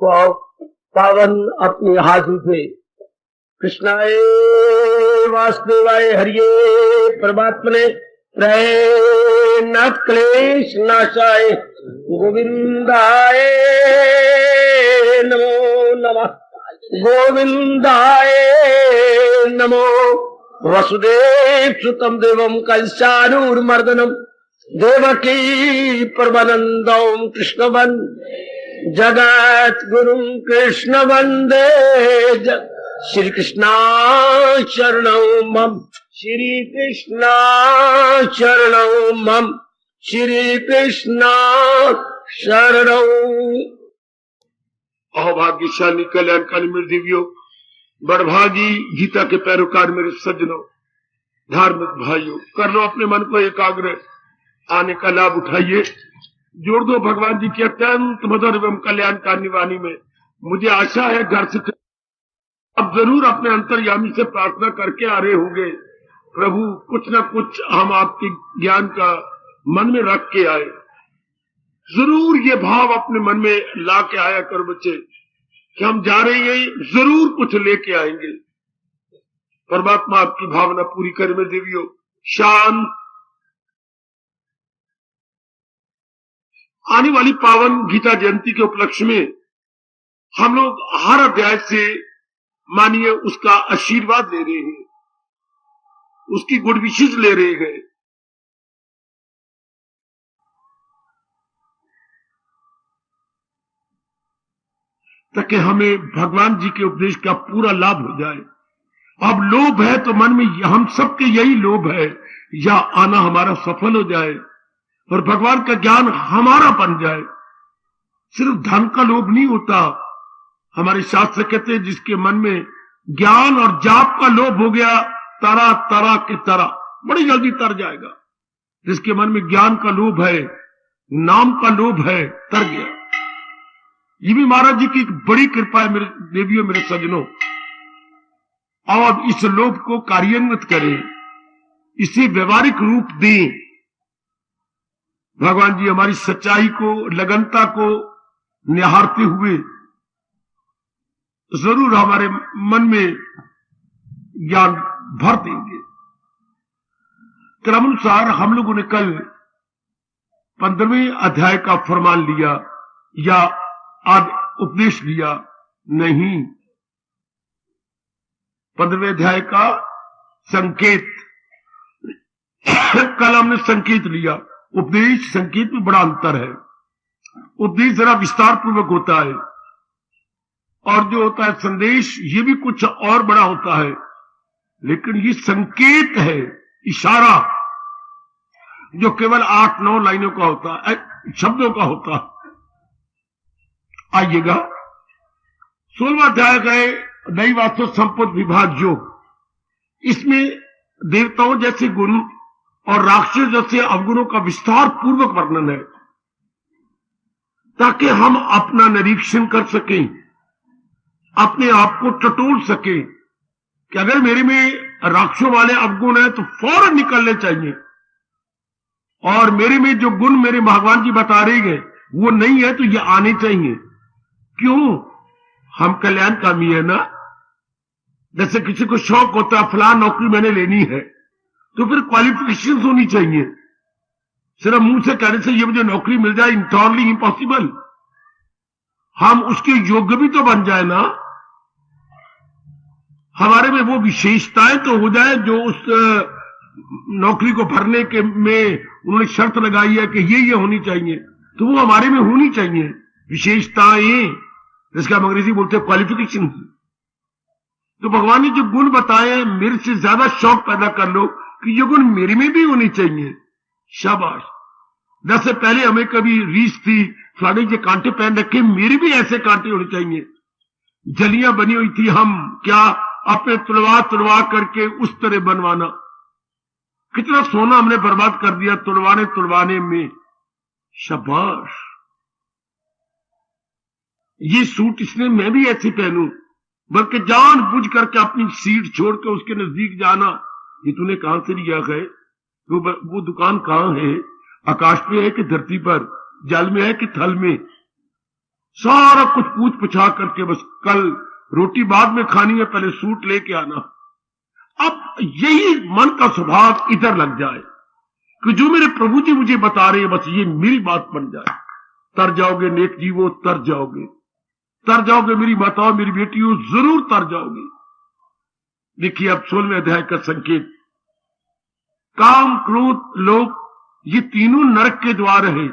पावन अपनी हाथी थे। कृष्णाय वासुदेवाय हरिये परमात्मने नाथ क्लेश नाशाय गोविंदाय नमो नमः। गोविंदाय नमो। वसुदेव सुतम देवम कंसानूरमर्दनम देवकी परमानंदम कृष्ण वंदे जगत गुरु कृष्ण वंदे श्री कृष्णा शरणं मम। श्री कृष्णा शरणं मम। श्री कृष्णा शरणं। अहोभाग्यशाली कल्याणकारी मेरे देवियों, बड़भागी गीता के पैरोकार मेरे सज्जनों, धार्मिक भाइयों, कर लो अपने मन को एकाग्र, आने का लाभ उठाइए। जोड़ दो भगवान जी की अत्यंत मधुर एवं कल्याणकारी वाणी में। मुझे आशा है घर से अब जरूर अपने अंतर्यामी से प्रार्थना करके आ रहे होंगे, प्रभु कुछ न कुछ हम आपके ज्ञान का मन में रख के आए। जरूर ये भाव अपने मन में ला के आया करो बच्चे कि हम जा रहे हैं, जरूर कुछ लेके आएंगे। परमात्मा आपकी भावना पूरी करे मेरे देवियों। शांत। आने वाली पावन गीता जयंती के उपलक्ष्य में हम लोग हर अध्याय से मानिए उसका आशीर्वाद ले रहे हैं, उसकी गुड विशेष ले रहे हैं। ताकि हमें भगवान जी के उपदेश का पूरा लाभ हो जाए। अब लोभ है तो मन में हम सबके यही लोभ है, या आना हमारा सफल हो जाए और भगवान का ज्ञान हमारा बन जाए। सिर्फ धन का लोभ नहीं होता। हमारे शास्त्र कहते हैं जिसके मन में ज्ञान और जाप का लोभ हो गया, तरह तरह की तरह बड़ी जल्दी तर जाएगा। जिसके मन में ज्ञान का लोभ है, नाम का लोभ है, तर गया। ये भी महाराज जी की एक बड़ी कृपा है मेरे देवियों, मेरे सज्जनों। और इस लोभ को कार्यान्वित करें, इसे व्यवहारिक रूप दें। भगवान जी हमारी सच्चाई को, लगनता को निहारते हुए जरूर हमारे मन में ज्ञान भर देंगे। क्रमानुसार हम लोगों ने कल 15वें अध्याय का फरमान लिया या आज उपदेश लिया नहीं, 15वें अध्याय का संकेत। कल हमने संकेत लिया। उपदेश संकेत में बड़ा अंतर है। उपदेश जरा विस्तार पूर्वक होता है और जो होता है संदेश, ये भी कुछ और बड़ा होता है। लेकिन ये संकेत है, इशारा, जो केवल 8-9 लाइनों का होता है, शब्दों का होता है। आइएगा 16वां अध्याय गए नई वास्तु संपद विभाग योग। इसमें देवताओं जैसे गुण और राक्षस जैसे अवगुणों का विस्तार पूर्वक वर्णन है, ताकि हम अपना निरीक्षण कर सकें, अपने आप को टटोल सकें कि अगर मेरे में राक्षसों वाले अवगुण है तो फौरन निकलने चाहिए, और मेरे में जो गुण मेरे भगवान जी बता रहे हैं वो नहीं है तो ये आने चाहिए। क्यों? हम कल्याणकामी है ना। जैसे किसी को शौक होता है फलां नौकरी मैंने लेनी है, तो फिर क्वालिफिकेशन होनी चाहिए। सिर्फ मुंह से कहने से ये मुझे नौकरी मिल जाए, इंटरनली इम्पॉसिबल। हम उसके योग्य भी तो बन जाए ना, हमारे में वो विशेषताएं तो हो जाए जो उस नौकरी को भरने के में उन्होंने शर्त लगाई है कि ये होनी चाहिए, तो वो हमारे में होनी चाहिए विशेषताएं, जिसका हम अंग्रेजी बोलते हैं क्वालिफिकेशन। तो भगवान ने जो गुण बताए, मेरे से ज्यादा शौक पैदा कर लो कि ये गुण मेरे में भी होनी चाहिए। शाबाश। जैसे पहले हमें कभी रीस थी फलाने के कांटे पहन रखे, मेरे भी ऐसे कांटे होने चाहिए। जलियां बनी हुई थी, हम क्या अपने तुड़वा करके उस तरह बनवाना। कितना सोना हमने बर्बाद कर दिया तुड़वाने में। शाबाश। ये सूट इसने मैं भी ऐसे पहनूं, बल्कि जान बुझ करके अपनी सीट छोड़ के उसके नजदीक जाना। ये तूने कहां से लिया है? वो दुकान कहां है? आकाश पे है कि धरती पर? जल में है कि थल में? सारा कुछ पूछ पुछा करके बस कल रोटी बाद में खानी है, पहले सूट लेके आना। अब यही मन का स्वभाव इधर लग जाए कि जो मेरे प्रभु जी मुझे बता रहे हैं बस ये मेरी बात बन जाए। तर जाओगे नेक जीवो, तर जाओगे मेरी माताओं मेरी बेटियों, जरूर तर जाओगे। देखिए अब 16वें अध्याय का संकेत, काम क्रोध लोभ ये तीनों नरक के द्वार है,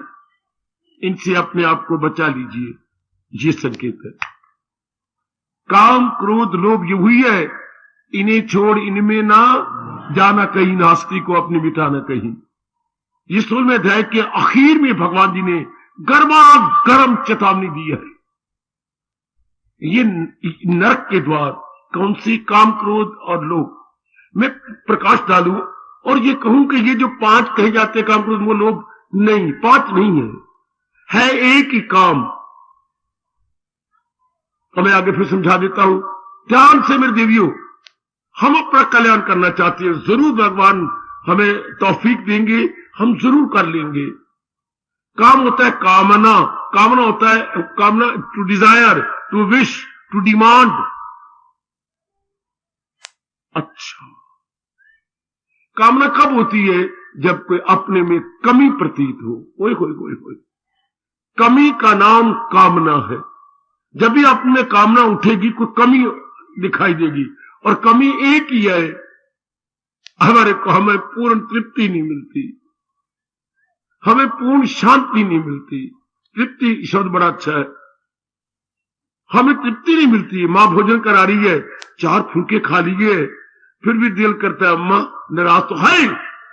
इनसे अपने आप को बचा लीजिए, ये संकेत है। काम क्रोध लोभ ये हुई है, इन्हें छोड़ इनमें ना जाना कहीं, नास्ती को अपने मिटाना कहीं। ये 16वें अध्याय के आखिर में भगवान जी ने गर्मा गर्म चेतावनी दी है। ये नरक के द्वार कौन सी, काम क्रोध और लोभ। मैं प्रकाश डालूं और ये कहूं कि ये जो 5 कहे जाते काम क्रोध वो लोभ नहीं, 5 नहीं है एक ही काम। तो मैं आगे फिर समझा देता हूं, ध्यान से मेरे देवियों, हम अपना कल्याण करना चाहते हैं, जरूर भगवान हमें तौफीक देंगे, हम जरूर कर लेंगे। काम होता है कामना, कामना होता है कामना, to desire, to wish, to demand. अच्छा, कामना कब होती है? जब कोई अपने में कमी प्रतीत हो। ओए कमी का नाम कामना है। जब भी अपने कामना उठेगी कोई कमी दिखाई देगी, और कमी एक ही है, हमें पूर्ण तृप्ति नहीं मिलती, हमें पूर्ण शांति नहीं मिलती। तृप्ति शब्द बड़ा अच्छा है, हमें तृप्ति नहीं मिलती। मां भोजन करा रही है, 4 फुलके खा लिए, फिर भी दिल करता है अम्मा नाराज तो है,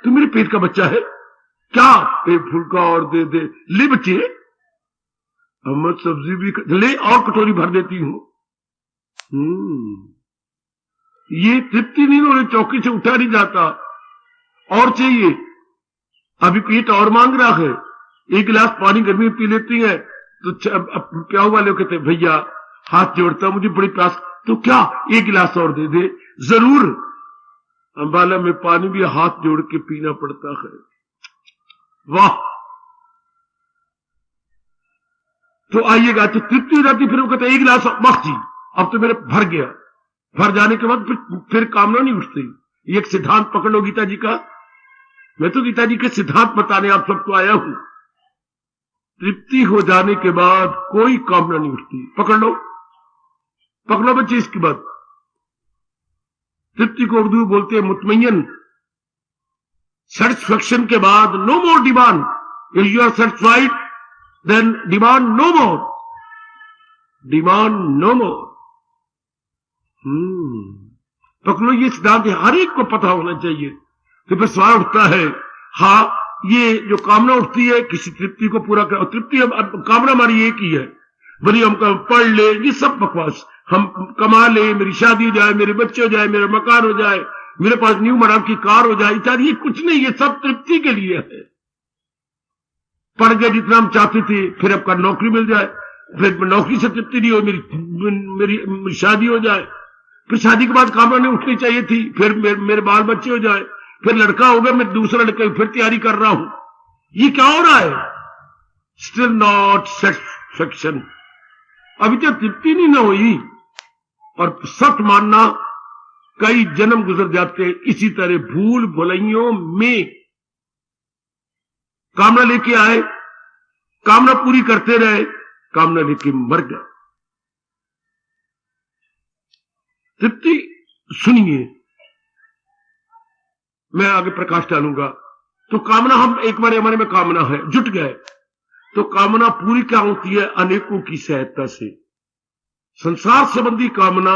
तू मेरे पेट का बच्चा है क्या, एक फुलका और दे दे। ले बच्चे, अम्मा सब्जी भी ले और कटोरी भर देती हूं। ये तृप्ति नहीं हो रही, चौकी से उठा नहीं जाता, और चाहिए। अभी पेट और मांग रहा है, 1 गिलास पानी गर्मी में पी लेती है तो प्याऊ वाले कहते भैया हाथ जोड़ता मुझे बड़ी प्यास, तो क्या 1 गिलास और दे दे। जरूर अंबाला में पानी भी हाथ जोड़ के पीना पड़ता है। वाह, तो आइएगा तो तृप्ति हो जाती, फिर वो कहते 1 गिलास बस जी, अब तो मेरे भर गया। भर जाने के बाद फिर कामना नहीं उठती। ये एक सिद्धांत पकड़ लो गीता जी का, मैं तो गीता जी के सिद्धांत बताने आप सबको आया हूं। तृप्ति हो जाने के बाद कोई कामना नहीं उठती। पकड़ लो बच्चे इसकी बात। तृप्ति को उर्दू बोलते हैं मुतमय्यन। सेटिस्फैक्शन के बाद no more demand, if you are satisfied then demand no more, demand no more. पकड़ो ये सिद्धांत हर एक को पता होना चाहिए। तो फिर सवाल उठता है, हाँ ये जो कामना उठती है किसी तृप्ति को पूरा कर, तृप्ति अब कामना हमारी एक ही है, भले हम पढ़ ले, ये सब बकवास, हम कमा ले, मेरी शादी हो जाए, मेरे बच्चे हो जाए, मेरा मकान हो जाए, मेरे पास न्यू मॉडल की कार हो जाए इत्यादि, ये कुछ नहीं, ये सब तृप्ति के लिए है। पढ़ गए जितना हम चाहते थे, फिर आपका नौकरी मिल जाए, फिर नौकरी से तृप्ति नहीं हो, मेरी शादी हो जाए, फिर शादी के बाद कामना नहीं उठनी चाहिए थी, फिर मेरे बाल बच्चे हो जाए, फिर लड़का हो गया, मैं दूसरा लड़का फिर तैयारी कर रहा हूं। ये क्या हो रहा है? स्टिल नॉट सेटिस्फैक्शन, अभी तक तृप्ति नहीं ना हुई। और सच मानना कई जन्म गुजर जाते हैं इसी तरह भूल भुलैयों में। कामना लेके आए, कामना पूरी करते रहे, कामना लेके मर गए। तृप्ति सुनिए, मैं आगे प्रकाश डालूंगा। तो कामना, हम एक बार हमारे में कामना है, जुट गए, तो कामना पूरी क्या होती है? अनेकों की सहायता से। संसार संबंधी कामना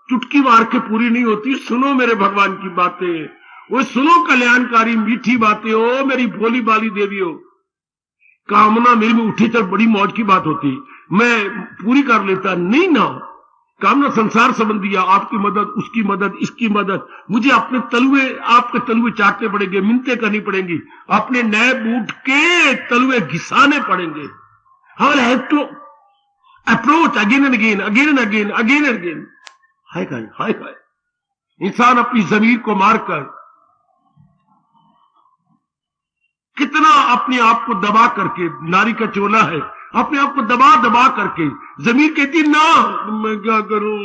चुटकी मार के पूरी नहीं होती। सुनो मेरे भगवान की बातें, वो सुनो कल्याणकारी मीठी बातें, ओ मेरी भोली बाली देवियों। कामना मेरे में उठी तो बड़ी मौज की बात होती, मैं पूरी कर लेता, नहीं ना। कामना संसार संबंधी है, आपकी मदद, उसकी मदद, इसकी मदद, मुझे अपने तलुए, आपके तलुए चाटने पड़ेंगे, मिन्नतें करनी पड़ेंगी, अपने नए बूट के तलुए घिसाने पड़ेंगे। I have to approach again and again, again and again, again and again. हाय हाय, इंसान अपनी जमीर को मारकर कितना अपने आप को दबा करके, नारी का चोला है, अपने आप को दबा दबा करके। जमीन कहती ना मैं क्या करूं,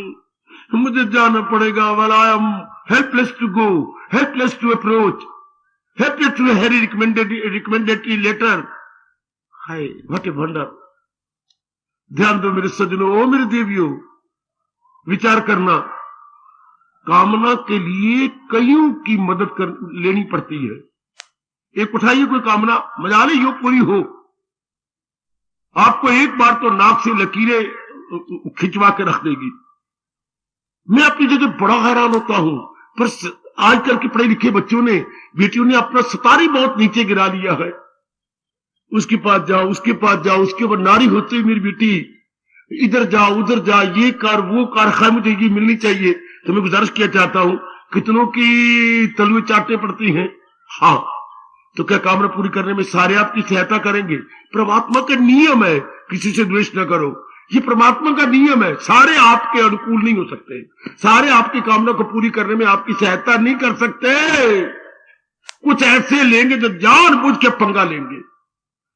मुझे जाना पड़ेगा, वाला I am helpless to go, helpless to approach, helpless to harry recommendatory letter. Hi what a wonder. ध्यान दो मेरे सज्जनों, ओ मेरे देवियों, विचार करना, कामना के लिए कईयों की मदद लेनी पड़ती है। एक उठाइए कोई कामना, मजा ले यो पूरी हो, आपको एक बार तो नाक से लकीरें खिंचवा के रख देगी। मैं अपनी जगह बड़ा हैरान होता हूं, पर आजकल के पढ़े लिखे बच्चों ने, बेटियों ने अपना सतारी बहुत नीचे गिरा लिया है। उसके पास जाओ, उसके पास जाओ, उसके ऊपर नारी होते हुए मेरी बेटी इधर जाओ उधर जा, ये कार वो कार, खैर मुझे ये मिलनी चाहिए। तो मैं गुजारिश किया चाहता हूं, कितनों की तलवे चाटने पड़ती हैं। हाँ, तो क्या कामना पूरी करने में सारे आपकी सहायता करेंगे? परमात्मा का नियम है, किसी से द्वेष न करो, ये परमात्मा का नियम है। सारे आपके अनुकूल नहीं हो सकते, सारे आपकी कामना को पूरी करने में आपकी सहायता नहीं कर सकते। कुछ ऐसे लेंगे जो जानबूझ के पंगा लेंगे,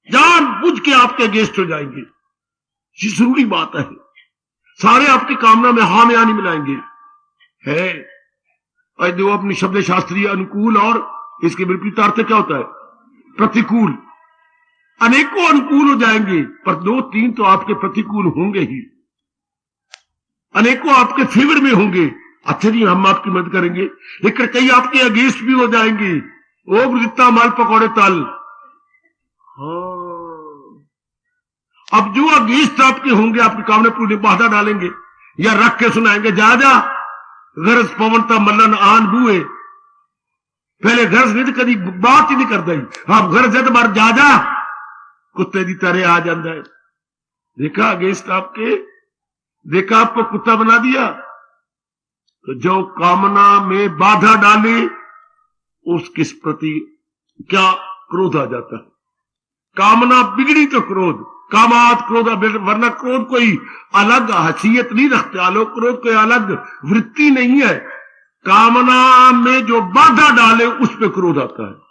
जानबूझ के आपके अगेंस्ट हो जाएंगे। ये जरूरी बात है। सारे आपकी कामना में हाँ में नहीं मिलाएंगे है। जो अपनी शब्द शास्त्रीय अनुकूल और इसके विपरीत अर्थ क्या होता है? प्रतिकूल। अनेकों अनुकूल हो जाएंगे, पर 2-3 तो आपके प्रतिकूल होंगे ही, अनेकों आपके फेवर में होंगे। अच्छा जी, हम आपकी मदद करेंगे, लेकिन कई आपके अगेंस्ट भी हो जाएंगे। ओ जितना माल पकौड़े तल। हाँ, अब जो अगेंस्ट आपके होंगे, आपकी कामना पूरी बाधा डालेंगे या रख के सुनाएंगे, जा जा गरज पवनता मल्लन आन बुए। पहले गरज नहीं तो कभी बात ही नहीं करता, आप गरज है तो बार जा जा कुत्ते की तरह आ जाता है। देखा अगेंस्ट आपके, देखा आपको कुत्ता बना दिया। तो जो कामना में बाधा डाले उसके प्रति क्या क्रोध आ जाता है। कामना बिगड़ी तो क्रोध, कामात क्रोध, वरना क्रोध कोई अलग हैसियत नहीं रखते, आलोक क्रोध कोई अलग वृत्ति नहीं है। कामना में जो बाधा डाले उस पे क्रोध आता है।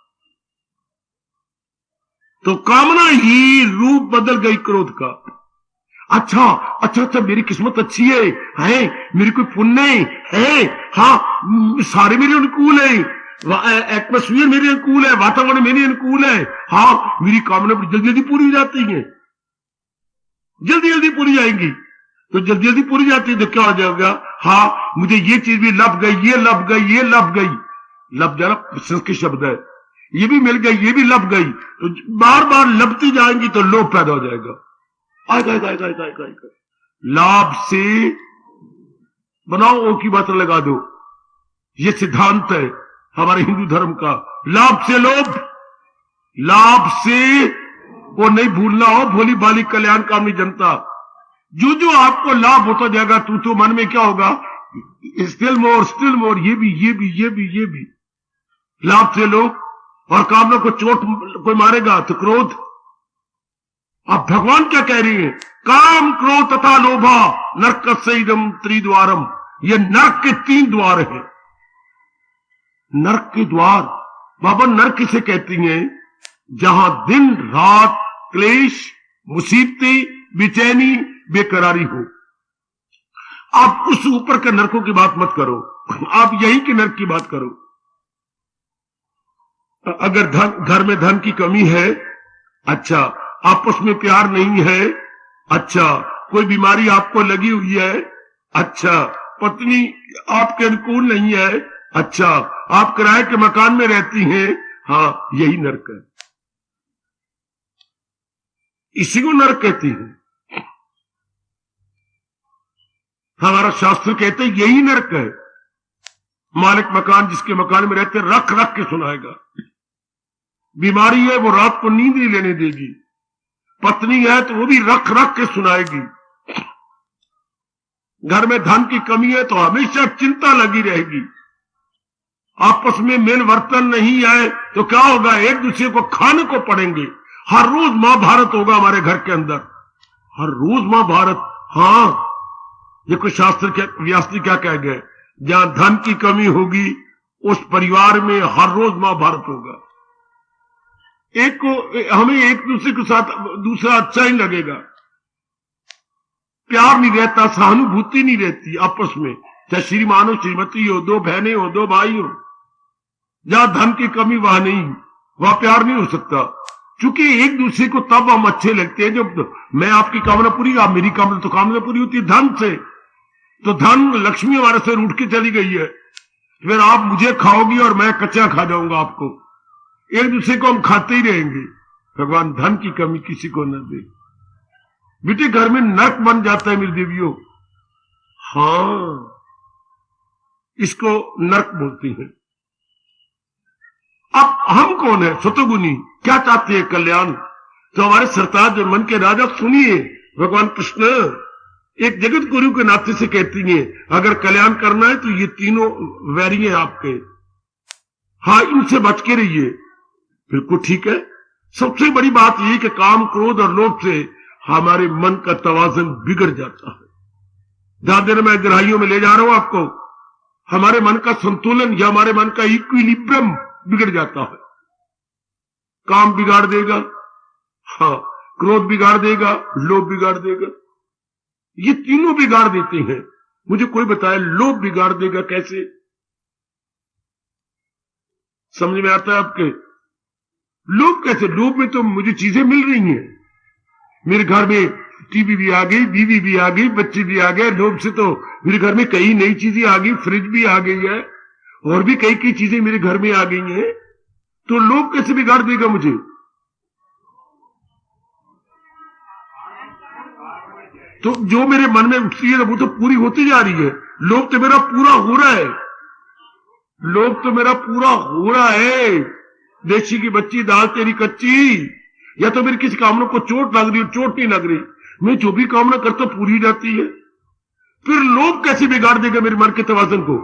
तो कामना ही रूप बदल गई क्रोध का। अच्छा अच्छा अच्छा, मेरी किस्मत अच्छी है मेरी कोई पुण्य है, हाँ सारे मेरे अनुकूल है, एटमोस्फियर मेरे अनुकूल है, वातावरण मेरे अनुकूल है, हाँ मेरी कामना जल्दी जल्दी पूरी हो जाती है, जल्दी जल्दी पूरी जाएंगी। तो जल्दी जल्दी पूरी जाती है तो क्या हो जाएगा? हाँ मुझे ये चीज भी लभ गई, ये लभ गई, ये लभ गई। लभ जाना संस्कृत शब्द है, ये भी मिल गई, ये भी लभ गई। तो बार बार लभती जाएंगी तो लोभ पैदा हो जाएगा। आएगा लाभ से बनाओ, ओ की बात लगा दो। ये सिद्धांत है हमारे हिंदू धर्म का। लाभ से लोभ, लाभ से वो नहीं भूलना हो, भोली भाली कल्याण कामनी जनता। जो जो आपको लाभ होता जाएगा तो मन में क्या होगा? स्टिल मोर, ये भी ये भी ये भी ये भी। लाभ से लोभ, और कामना को चोट कोई मारेगा तो क्रोध। अब भगवान क्या कह रही है? काम क्रोध तथा लोभा नरक सईदम त्रिद्वारम। ये नरक के 3 द्वार है। नरक के द्वार, बाबा नरक किसे कहती हैं? जहां दिन रात क्लेश, मुसीबतें, बेचैनी, बेकरारी हो। आप उस ऊपर के नरकों की बात मत करो, आप यहीं के नरक की बात करो। अगर घर में धन की कमी है, अच्छा आपस में प्यार नहीं है, अच्छा कोई बीमारी आपको लगी हुई है, अच्छा पत्नी आपके अनुकूल नहीं है, अच्छा आप किराए के मकान में रहती हैं, हाँ यही नरक है। इसी को नरक कहती है। हमारा शास्त्र कहते हैं यही नरक है। मालिक मकान जिसके मकान में रहते रख रख के सुनाएगा। बीमारी है वो रात को नींद नहीं लेने देगी, पत्नी है तो वो भी रख रख के सुनाएगी। घर में धन की कमी है तो हमेशा चिंता लगी रहेगी। आपस में मेल वर्तन नहीं आए तो क्या होगा? एक दूसरे को खाने को पड़ेंगे। हर रोज महाभारत होगा हमारे घर के अंदर, हर रोज महाभारत। हाँ देखो शास्त्र के व्यास जी क्या कह गए? जहां धन की कमी होगी उस परिवार में हर रोज महाभारत होगा। एक को हमें एक दूसरे के साथ दूसरा अच्छा ही लगेगा। प्यार नहीं रहता, सहानुभूति नहीं रहती आपस में, चाहे श्रीमान हो, श्रीमती हो, दो बहनें हो, दो भाई हो। जहां धन की कमी वहां नहीं, वहां प्यार नहीं हो सकता। क्योंकि एक दूसरे को तब हम अच्छे लगते हैं जब मैं आपकी कामना पूरी, आप मेरी कामना, तो कामना पूरी होती है धन से। तो धन लक्ष्मी हमारे से रूठ के चली गई है, फिर आप मुझे खाओगी और मैं कच्चा खा जाऊंगा आपको, एक दूसरे को हम खाते ही रहेंगे। भगवान धन की कमी किसी को न दे। बेटे घर में नरक बन जाता है मेरी देवियों, हाँ इसको नरक बोलती हैं। अब हम कौन है? सतोगुनी। क्या चाहते हैं? कल्याण। तो हमारे सरताज जो मन के राजा, सुनिए, भगवान कृष्ण एक जगत गुरु के नाते से कहती है, अगर कल्याण करना है तो ये तीनों वैरी हैं आपके, हाँ इनसे बच के रहिए। बिल्कुल ठीक है। सबसे बड़ी बात यह कि काम, क्रोध और लोभ से हमारे मन का तवाज़ुन बिगड़ जाता है। ध्यान देना, मैं गहराइयों में ले जा रहा हूं आपको। हमारे मन का संतुलन या हमारे मन का इक्विलिब्रियम बिगड़ जाता है। काम बिगाड़ देगा, हाँ क्रोध बिगाड़ देगा, लोभ बिगाड़ देगा, ये तीनों बिगाड़ देते हैं। मुझे कोई बताए लोभ बिगाड़ देगा कैसे? समझ में आता है आपके? लोभ कैसे? लोभ में तो मुझे चीजें मिल रही हैं, मेरे घर में टीवी भी आ गई, बीवी भी आ गई, बच्चे भी आ गए। लोभ से तो मेरे घर में कई नई चीजें आ गई, फ्रिज भी आ गई है, और भी कई चीजें मेरे घर में आ गई हैं। तो लोभ कैसे बिगाड़ देगा मुझे? तो जो मेरे मन में उठती है वो तो पूरी होती जा रही है। लोभ तो मेरा पूरा हो रहा है, लोभ तो मेरा पूरा हो रहा है। देशी की बच्ची दाल तेरी कच्ची, या तो मेरी किसी कामना को चोट लग रही, चोट नहीं लग रही, मैं जो भी कामना करता पूरी जाती है। फिर लोभ कैसे बिगाड़ देगा मेरे मन के तवाज़ुन को?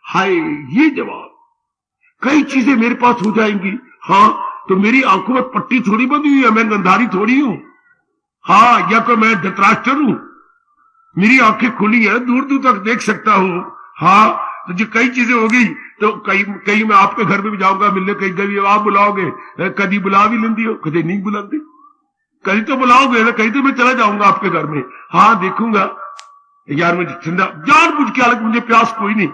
हाय, ये जवाब। कई चीजें मेरे पास हो जाएंगी, हाँ तो मेरी आंखों में पट्टी थोड़ी बंधी हुई है, मैं अंधारी थोड़ी हूं, हाँ, या कोई मैं धृतराष्ट्र हूं, मेरी आंखें खुली है, दूर दूर तक देख सकता हूं, हाँ। तो जो कई चीजें होगी तो कहीं मैं आपके घर में भी जाऊंगा मिलने, कहीं कभी आप बुलाओगे, कभी बुला भी लेंदी हो, कभी नहीं बुलाते, कहीं तो बुलाओगे ना, कहीं तो मैं चला जाऊंगा आपके घर में, हाँ देखूंगा यार मुझे ठंडा, जानबूझ के, हालांकि मुझे प्यास कोई नहीं,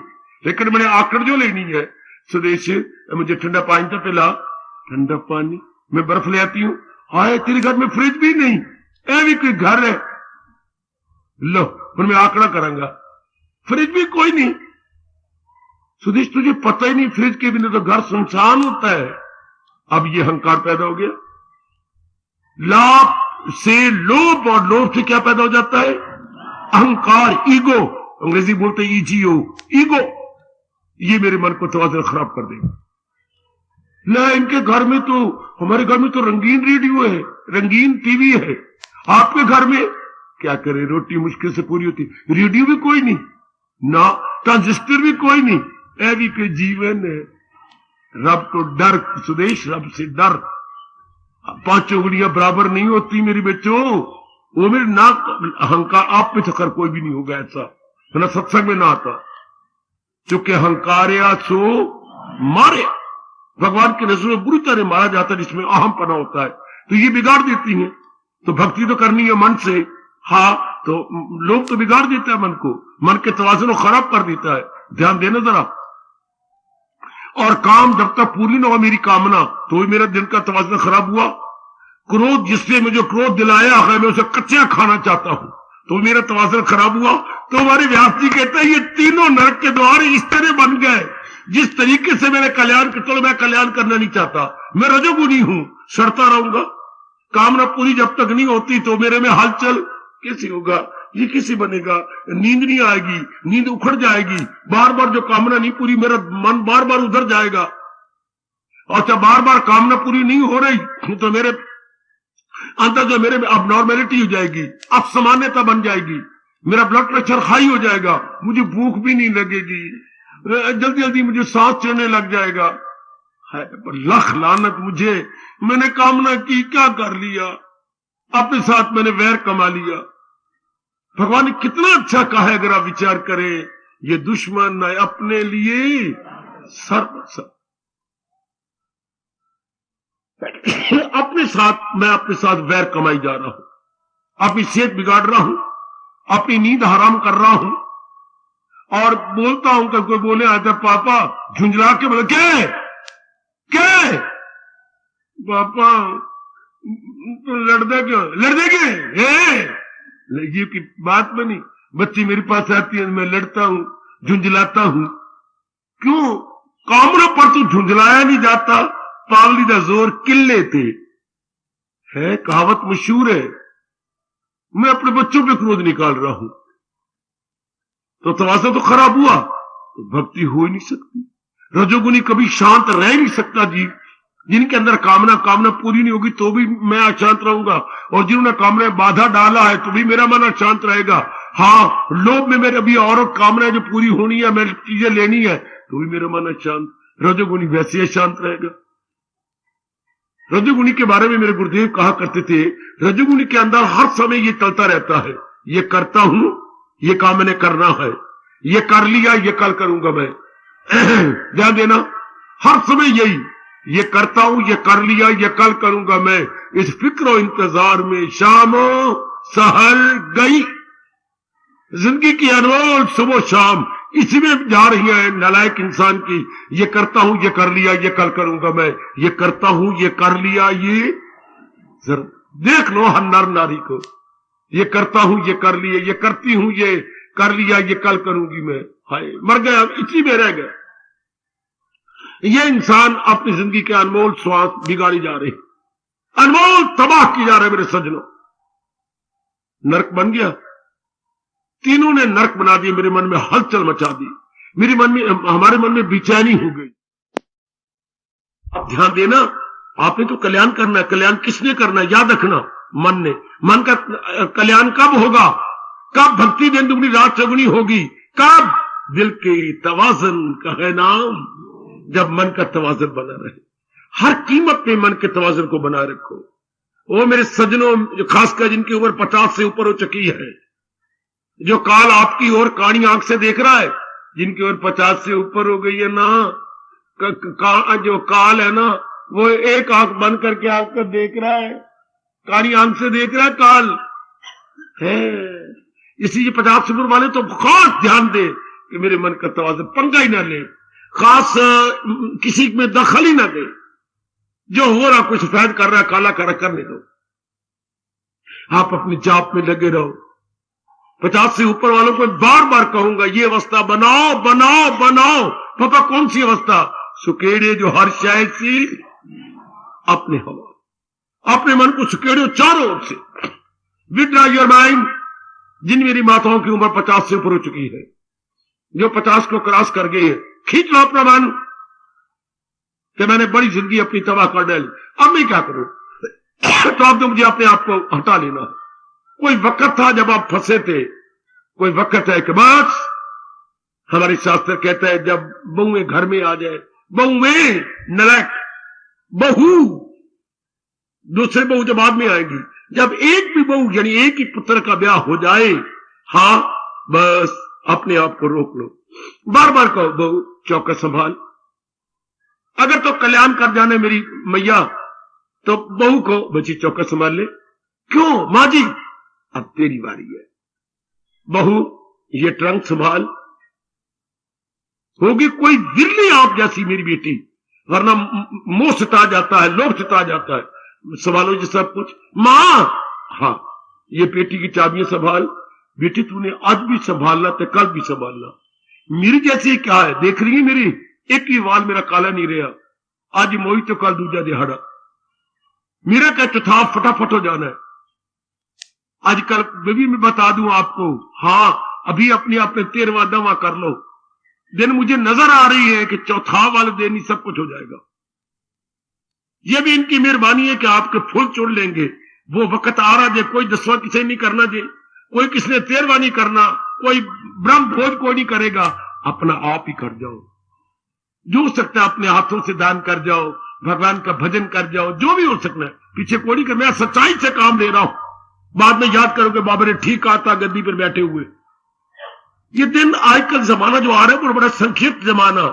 लेकिन मैंने आकड़ जो लेनी है, सुदेश मुझे ठंडा पानी तो पिला। ठंडा पानी? मैं बर्फ ले आती हूं। हाय, तेरे घर में फ्रिज भी नहीं, ऐ भी कोई घर है? लो, फिर मैं आंकड़ा करांगा, फ्रिज भी कोई नहीं। सुदेश तुझे पता ही नहीं, फ्रिज के बिना तो घर सुनसान होता है। अब ये अहंकार पैदा हो गया। लाभ से लोभ, और लोभ से क्या पैदा हो जाता है? अहंकार, ईगो, अंग्रेजी बोलते ईजीओ, ईगो। ये मेरे मन को तवाज़ुन खराब कर देगा। ला, इनके घर में तो, हमारे घर में तो रंगीन रेडियो है, रंगीन टीवी है, आपके घर में क्या करे, रोटी मुश्किल से पूरी होती, रेडियो भी कोई नहीं ना, ट्रांजिस्टर भी कोई नहीं, ऐसी कोई जीवन है। रब को डर सुदेश, रब से डर। पांचों उंगलियां बराबर नहीं होती मेरी बच्चों, वो मेरे ना अहंकार, आप में तो कोई भी नहीं होगा ऐसा, ना सत्संग में ना आता। चूंकि अहंकार्या सो मारे, भगवान के नजर में बुरी तरह मारा जाता है जिसमें अहम पना होता है, तो ये बिगाड़ देती है। तो भक्ति तो करनी है मन से, हाँ, तो लोग तो बिगाड़ देता है मन को, मन के तवाज़ुन को खराब कर देता है। ध्यान देना जरा। और काम जब तक पूरी न हो मेरी कामना, तो भी मेरा दिन का तवाज़ुन खराब हुआ। क्रोध, जिससे मुझे क्रोध दिलाया है, मैं उसे कच्चा खाना चाहता हूं, तो मेरा तवाज़ुन खराब हुआ। तो हमारे व्यास जी कहते हैं ये तीनों नरक के द्वार इस तरह बन गए, जिस तरीके से मैंने कल्याण कर, तो मैं कल्याण करना नहीं चाहता, मैं रजोगुनी हूं, सड़ता रहूंगा। कामना पूरी जब तक नहीं होती तो मेरे में हलचल कैसे होगा, ये कैसे बनेगा, नींद नहीं आएगी, नींद उखड़ जाएगी, बार बार जो कामना नहीं पूरी, मेरा मन बार बार उधर जाएगा। और जब बार बार कामना पूरी नहीं हो रही तो मेरे अंदर जो मेरे में अबनॉर्मेलिटी हो जाएगी, असामान्यता बन जाएगी, मेरा ब्लड प्रेशर हाई हो जाएगा, मुझे भूख भी नहीं लगेगी, जल्दी जल्दी मुझे सांस चढ़ने लग जाएगा। लख लानत मुझे, मैंने कामना की, क्या कर लिया, अपने साथ मैंने वैर कमा लिया। भगवान ने कितना अच्छा कहा है, अगर आप विचार करें, ये दुश्मन न अपने लिए सर्व अपने साथ मैं अपने साथ वैर कमाई जा रहा हूं, अपनी सेहत बिगाड़ रहा हूं, अपनी नींद हराम कर रहा हूं, और बोलता हूं कि कोई बोले आता पापा झुंझला के बोले क्या पापा तो लड़ देंगे ये की बात बनी। बच्ची मेरे पास आती है, मैं लड़ता हूं, झुंझलाता हूं। क्यों? कामरों पर तो झुंझलाया नहीं जाता, पावली दा जोर किले थे है, कहावत मशहूर है। मैं अपने बच्चों पे क्रोध निकाल रहा हूं तो तवाज़ुन तो खराब हुआ, तो भक्ति हो ही नहीं सकती। रजोगुनी कभी शांत रह नहीं सकता जी। जिनके अंदर कामना पूरी नहीं होगी तो भी मैं अशांत रहूंगा, और जिन्होंने कामना बाधा डाला है तो भी मेरा मन अशांत रहेगा। हाँ, लोभ में मेरे अभी और कामना जो पूरी होनी है, मेरी चीजें लेनी है, तो भी मेरा मन अशांत। रजोगुनी वैसे अशांत रहेगा। रजोगुनी के बारे में मेरे गुरुदेव कहा करते थे, रजोगुनी के अंदर हर समय ये चलता रहता है, ये करता हूं, ये काम मैंने करना है, ये कर लिया, ये कल करूंगा मैं। ध्यान देना, हर समय यही, ये करता हूं, ये कर लिया, ये कल करूंगा मैं। इस फिक्र और इंतजार में शामो सहल गई जिंदगी की अनमोल सुबह शाम इसी में जा रही है नालायक इंसान की। ये करता हूं, ये कर लिया, ये कल करूंगा मैं, ये करता हूं, ये कर लिया, ये देख लो हर नर नारी को, ये करता हूं, ये कर लिया, ये करती हूं, ये कर लिया, ये कल करूंगी मैं। हाय मर गया, इसी में रह गया। ये इंसान अपनी जिंदगी के अनमोल श्वास बिगाड़ी जा रहे, अनमोल तबाह की जा रहे। मेरे सज्जनों, नरक बन गया। तीनों ने नरक बना दिया, मेरे मन में हलचल मचा दी, मेरे मन में, हमारे मन में बेचैनी हो गई। अब ध्यान देना, आपने तो कल्याण करना है। कल्याण किसने करना है? याद रखना, मन ने। मन का कल्याण कब होगा? कब भक्ति दिन दुगनी रात चौगुनी होगी? कब? दिल के तवाज़ुन का है नाम, जब मन का तवाज़ुन बना रहे। हर कीमत पे मन के तवाज़ुन को बनाए रखो। वो मेरे सज्जनों, खासकर जिनकी उम्र 50 से ऊपर हो चुकी है, जो काल आपकी ओर काणी आंख से देख रहा है, जिनकी ओर 50 से ऊपर हो गई है ना, जो काल है ना, वो एक आंख बंद करके आपको देख रहा है, काणी आंख से देख रहा है काल है। इसलिए 50 से ऊपर वाले तो खास ध्यान दे कि मेरे मन का तवाज़ुन पंगा ही ना ले, खास किसी में दखल ही ना दे। जो हो रहा, कुछ सफेद कर रहा है, काला कर रहा, करने दो। आप अपनी जाप में लगे रहो। 50 से ऊपर वालों को बार बार कहूंगा, ये अवस्था बनाओ बनाओ बनाओ। पापा कौन सी अवस्था? सुकेड़े जो हर शायद सी अपने हवा, अपने मन को सुकेड़ो चारों ओर से। Withdraw your mind. जिन मेरी माताओं की उम्र 50 से ऊपर हो चुकी है, जो 50 को क्रॉस कर गई है, खींच लो अपना मन कि मैंने बड़ी जिंदगी अपनी तबाह कर डाली, अब मैं क्या करूं? तो अब तो मुझे अपने आप को हटा लेना। कोई वक्त था जब आप फंसे थे, कोई वक्त है कि बस, हमारी शास्त्र कहता है जब बहुएं घर में आ जाए, बहुएं नलक बहू, दूसरे बहू जब बाद में आएंगी, जब एक भी बहू यानी एक ही पुत्र का ब्याह हो जाए, हाँ बस अपने आप को रोक लो। बार बार कहो, बहू चौकस संभाल। अगर तो कल्याण कर जाने मेरी मैया, तो बहू को बच्ची चौकस संभाल ले। क्यों मां जी? अब तेरी बारी है। बहू ये ट्रंक संभाल। होगी कोई दिल्ली आप जैसी मेरी बेटी, वरना मोह सता जाता है, लोभ सता जाता है। संभालो जी सब कुछ। मां, हाँ ये पेटी की चाबियां संभाल। बेटी तूने आज भी संभालना तो कल भी संभालना। मेरी जैसी क्या है, देख रही है मेरी, एक ही वाल मेरा काला नहीं रहा। आज मोई तो कल दूजा दिहाड़ा। मेरा क्या चौथा फटाफट हो जाना है। आजकल भी मैं बता दूं आपको, हाँ अभी अपने आप में 13वां दवा कर लो। दिन मुझे नजर आ रही है कि चौथा वाले दिन ही सब कुछ हो जाएगा। यह भी इनकी मेहरबानी है कि आपके फूल चुन लेंगे। वो वक्त आ रहा है, कोई 10वां किसे नहीं करना जे, कोई किसने 13वां नहीं करना, कोई ब्रह्म भोज कोई नहीं करेगा। अपना आप ही कर जाओ, जो हो सकता है अपने हाथों से दान कर जाओ, भगवान का भजन कर जाओ, जो भी हो सकना है। पीछे कोई नहीं कर, मैं सच्चाई से काम ले रहा हूं। बाद में याद करोगे बाबा ने ठीक कहा था गद्दी पर बैठे हुए। ये दिन आजकल जमाना जो आ रहा है वो बड़ा संक्षिप्त जमाना।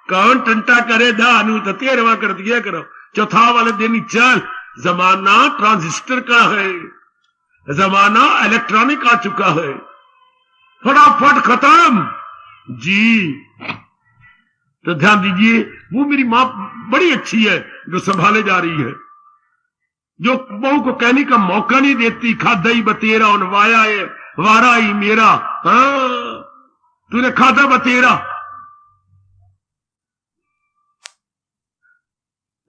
कौन टंटा करे दानू तो 13वां कर दिया करो। चौथा वाले दिन ही चल। जमाना ट्रांजिस्टर का है, जमाना इलेक्ट्रॉनिक आ चुका है, फटाफट खत्म जी। तो ध्यान दीजिए, वो मेरी मां बड़ी अच्छी है जो संभाले जा रही है, जो बहू को कहने का मौका नहीं देती। खादा ही बतेरा और वाया है वारा ही मेरा। हाँ, तूने खादा बतेरा।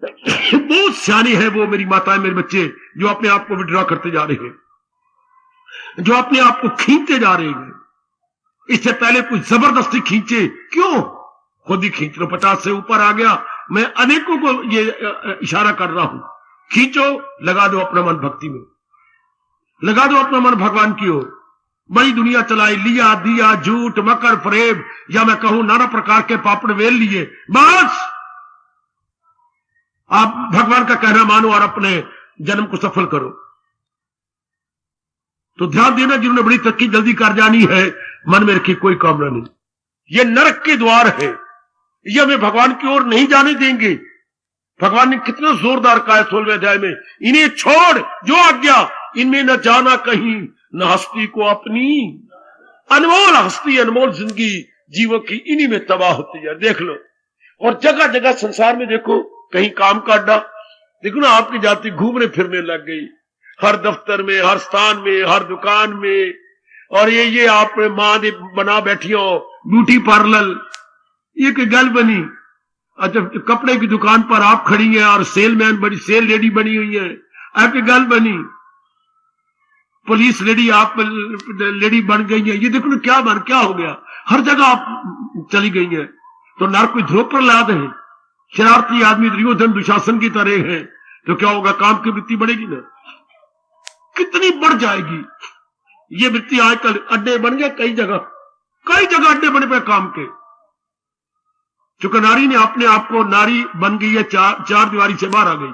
बहुत सियानी है वो मेरी माताएं, मेरे बच्चे जो अपने आप को विड्रॉ करते जा रहे हैं, जो अपने आप को खींचते जा रहे हैं। इससे पहले कुछ जबरदस्ती खींचे, क्यों? खुद ही खींच लो। 50 से ऊपर आ गया। मैं अनेकों को ये इशारा कर रहा हूं, खींचो, लगा दो अपना मन भक्ति में, लगा दो अपना मन भगवान की ओर। बड़ी दुनिया चलाई, लिया दिया, झूठ, मकर, फरेब, या मैं कहूं नाना प्रकार के पापड़ वेल लिए। बस आप भगवान का कहना मानो और अपने जन्म को सफल करो। तो ध्यान देना, जिन्होंने बड़ी तरक्की जल्दी कर जानी है, मन में रखी कोई कामना नहीं। ये नरक के द्वार है, ये हमें भगवान की ओर नहीं जाने देंगे। भगवान ने कितना जोरदार कहा है 16वें अध्याय में, इन्हें छोड़, जो आज्ञा, इनमें न जाना कहीं, न हस्ती को अपनी। अनमोल हस्ती, अनमोल जिंदगी जीवों की इन्हीं में तबाह होती है। देख लो, और जगह जगह संसार में देखो, कहीं काम का अड्डा देखो ना, आपकी जाति घूमने फिरने लग गई, हर दफ्तर में, हर स्थान में, हर दुकान में। और ये आप मां बना बैठी हो ब्यूटी पार्लर, ये कोई गल बनी? अच्छा, कपड़े की दुकान पर आप खड़ी हैं और सेलमैन, बड़ी सेल लेडी बनी हुई है, आपकी गल बनी? पुलिस लेडी आप लेडी बन गई है। ये देखो ना क्या हो गया, हर जगह आप चली गई है। तो नरक कोई ध्रुव पर ला दे। शरारती आदमी दुर्योधन दुशासन की तरह है, तो क्या होगा? काम की वृत्ति बढ़ेगी ना, कितनी बढ़ जाएगी। ये वृत्ति आजकल अड्डे बन गए, कई जगह अड्डे बने पे काम के। चूंकि नारी ने अपने आप को नारी बन गई है, चार दीवारी से बाहर आ गई,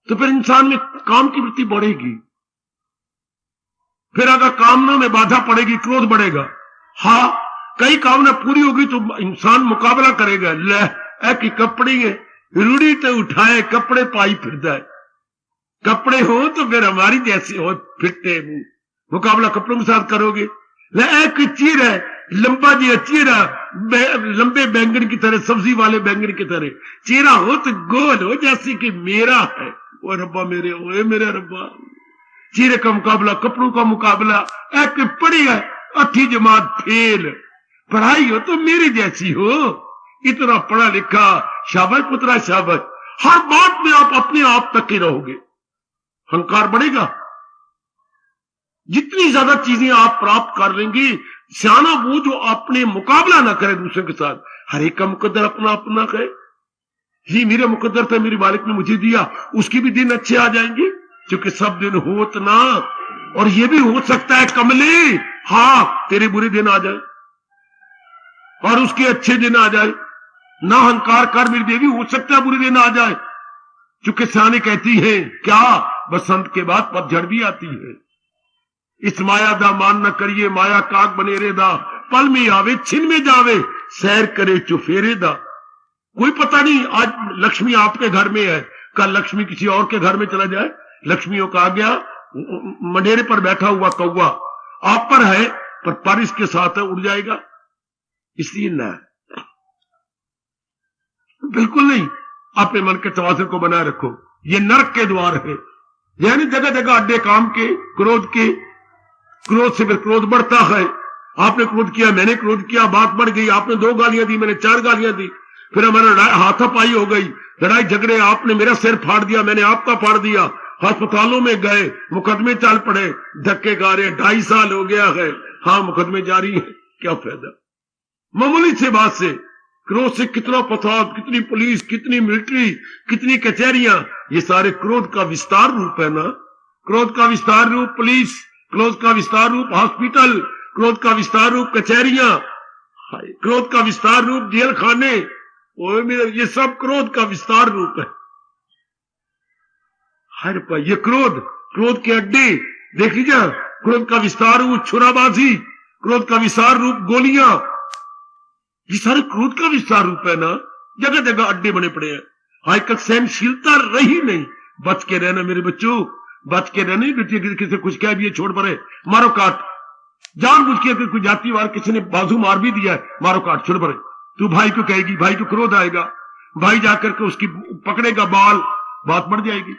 तो फिर इंसान में काम की वृत्ति बढ़ेगी। फिर अगर कामना में बाधा पड़ेगी, क्रोध बढ़ेगा। हाँ, कई कामना पूरी होगी तो इंसान मुकाबला करेगा। ले कि कपड़े है, रूढ़ी तो उठाए, कपड़े पाई फिरता है। कपड़े हो तो फिर हमारी जैसे हो, फिरते मुंह, मुकाबला कपड़ों के साथ करोगे। ले चीर है, लंबा जी चेहरा, लंबे बैंगन की तरह, सब्जी वाले बैंगन की तरह चेहरा हो तो गोल हो जैसे कि मेरा है। ओ रब्बा मेरे, ओए मेरे रब्बा। चेहरे का मुकाबला, कपड़ों का मुकाबला। पढ़ी है, 8वीं जमात फेल, पढ़ाई हो तो मेरी जैसी हो, इतना पढ़ा लिखा, शाबाश पुत्रा शाबाश। हर बात में आप अपने आप तक के रहोगे, अहंकार बढ़ेगा। जितनी ज्यादा चीजें आप प्राप्त कर लेंगे, सियाना वो जो अपने मुकाबला ना करे दूसरे के साथ। हर एक का मुकद्दर अपना अपना है। ये मेरा मुकद्दर था, मेरे मालिक ने मुझे दिया, उसके भी दिन अच्छे आ जाएंगे, क्योंकि सब दिन होत ना। और ये भी हो सकता है कमले, हाँ, तेरे बुरे दिन आ जाए और उसके अच्छे दिन आ जाए। ना अहंकार कर मेरी देवी, हो सकता है बुरे दिन आ जाए, क्योंकि सियाने कहती है क्या, बसंत के बाद पतझड़ भी आती है। इस माया दा मान न करिए, माया काग बने रे दा, पल में आवे छिन में जावे, सैर करे चुफेरे दा। कोई पता नहीं, आज लक्ष्मी आपके घर में है, कल लक्ष्मी किसी और के घर में चला जाए। लक्ष्मियों का आ गया, मंडेरे पर बैठा हुआ कौवा आप पर है, पर इसके साथ है, उड़ जाएगा। इसलिए न, बिल्कुल नहीं, अपने मन के तवाज़ुन को बनाए रखो। ये नरक के द्वार है, यानी जगह जगह अड्डे काम के, क्रोध के। क्रोध से फिर क्रोध बढ़ता है। आपने क्रोध किया, मैंने क्रोध किया, बात बढ़ गई, आपने 2 गालियां दी, मैंने 4 गालियां दी, फिर हमारा हाथापाई हो गई, लड़ाई झगड़े, आपने मेरा सिर फाड़ दिया, मैंने आपका फाड़ दिया, अस्पतालों में गए, मुकदमे चल पड़े, धक्के खा रहे, 2.5 साल हो गया है, हाँ मुकदमे जारी है, क्या फायदा? मामूली से बात से क्रोध से कितना फसाद, कितनी पुलिस, कितनी मिलिट्री, कितनी कचहरियां, ये सारे क्रोध का विस्तार रूप है ना। क्रोध का विस्तार रूप पुलिस, क्रोध का विस्तार रूप हॉस्पिटल, क्रोध का विस्तार रूप कचहरियां, क्रोध का विस्तार रूप जेल खाने, ये सब क्रोध का विस्तार रूप है। हर पर ये क्रोध के अड्डे देख लीजिए। क्रोध का विस्तार रूप छुराबाजी, क्रोध का विस्तार रूप गोलियां, ये सारे क्रोध का विस्तार रूप है ना। जगह जगह अड्डे बने पड़े हैं। आजकल सहनशीलता रही नहीं। बच के रहना मेरे बच्चों, बच के रहना। बेटी किसी कुछ कह भी छोड़ पड़े, मारो काट। जानबूझ के अगर कोई जाति वार किसी ने बाजू मार भी दिया है, मारो काट, छोड़ पड़े। तू भाई को कहेगी, भाई को क्रोध आएगा, भाई जाकर के उसकी पकड़ेगा बाल, बात बढ़ जाएगी।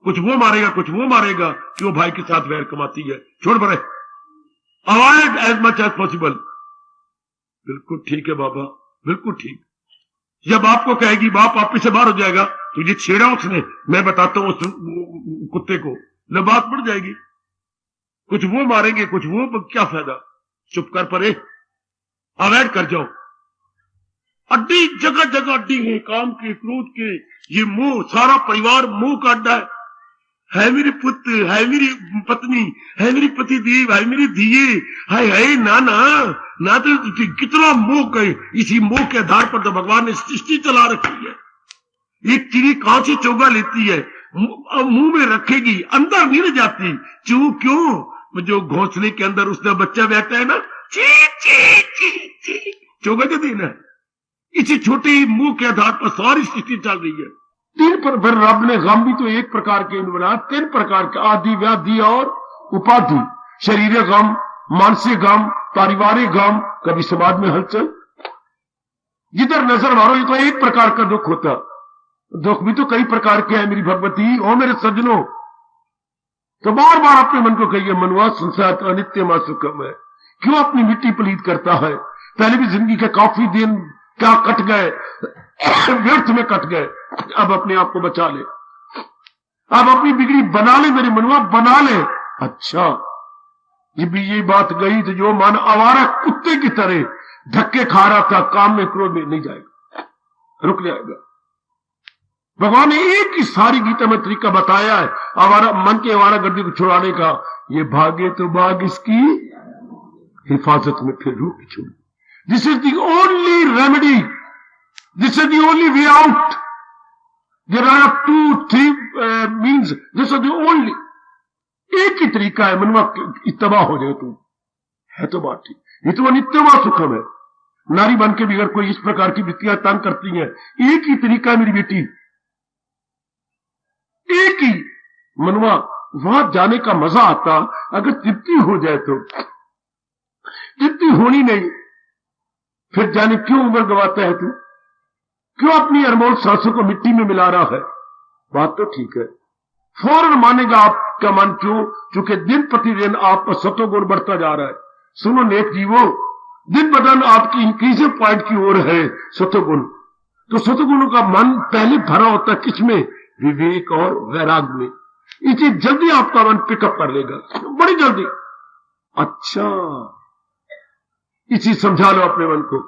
कुछ वो मारेगा, कुछ वो मारेगा कि वो भाई के साथ वैर कमाती है, छोड़ पड़े। Avoid as much as possible. बिल्कुल ठीक है बाबा, बिल्कुल ठीक। जब आपको कहेगी बाप आप से बाहर हो जाएगा, तुझे छेड़ा उसने, मैं बताता हूं उस कुत्ते को, न बात बढ़ जाएगी। कुछ वो मारेंगे, कुछ वो, क्या फायदा, चुप कर परे, अवॉइड कर जाओ। अड्डी जगह जगह अड्डी है, काम के, क्रोध के, ये मोह, सारा परिवार मोह का अड्डा है मेरे पुत्र, है मेरी पत्नी, है मेरी पति देव, है मेरी दिए, है ना ना ना, तो कितना मोह गए। इसी मोह के आधार पर तो भगवान ने सृष्टि चला रखी है। एक चिड़ी कहां से चोगा लेती है, मुंह में रखेगी, अंदर नहीं जाती। क्यों? जो घोंसले के अंदर उसका बच्चा बैठा है ना, ची ची ची ची, चोगा जो देना। इसी छोटे ही मुंह के आधार पर सारी सृष्टि चल रही है। तीन पर फिर रब ने गम भी तो एक प्रकार के बनाया, तीन प्रकार के, आदि व्याधि और उपाधि। शरीर गम, मानसिक गम, पारिवारिक गम, कभी समाज में हलचल। जिधर नजर मारो ये तो एक प्रकार का दुख होता। दुख भी तो कई प्रकार के हैं मेरी भगवती और मेरे सज्जनों। तो बार बार अपने मन को कहिए, मनुआ संसार तो अनित्य मा सुखम है। क्यों अपनी मिट्टी पलीत करता है? पहले भी जिंदगी के काफी दिन क्या कट गए, व्यर्थ में कट गए। अब अपने आप को बचा ले, अब अपनी बिगड़ी बना ले मेरे मनुआ, बना ले। अच्छा, ये भी ये बात गई तो जो मन आवारा कुत्ते की तरह धक्के खा रहा था, काम में क्रोध में नहीं जाएगा, रुक जाएगा। भगवान ने एक ही सारी गीता में तरीका बताया है आवारा मन के आवारा गर्दी को छुड़ाने का। ये भागे तो भाग इसकी हिफाजत में, फिर रूप छोड़। This is the only remedy, this is the only way out. There are 2-3 means, this is the only. एक ही तरीका है मनुआ, तबाह हो जाए तू, है तो बात ठीक। ये तो अनित्यमा सुखम है। नारी बन के भी अगर कोई इस प्रकार की वृत्तियां तंग करती हैं, एक ही तरीका है मेरी बेटी, एक ही। मनुआ वहां जाने का मजा आता अगर तृप्ति हो जाए तो। तृप्ति होनी नहीं, फिर जाने क्यों उम्र गवाता है तू, क्यों अपनी अनमोल सांसों को मिट्टी में मिला रहा है। बात तो ठीक है, फौरन मानेगा आपका मन। क्यों? क्योंकि दिन प्रतिदिन आप पर सतोगुण बढ़ता जा रहा है। सुनो नेक जीवो, दिन बदन आपकी इंक्रीजिंग पॉइंट की ओर है सतोगुण। तो सतोगुणों का मन पहले भरा होता है किसमें? विवेक और वैराग में। इसे जल्दी आपका मन पिकअप कर लेगा, बड़ी जल्दी। अच्छा, इसी समझा लो अपने मन को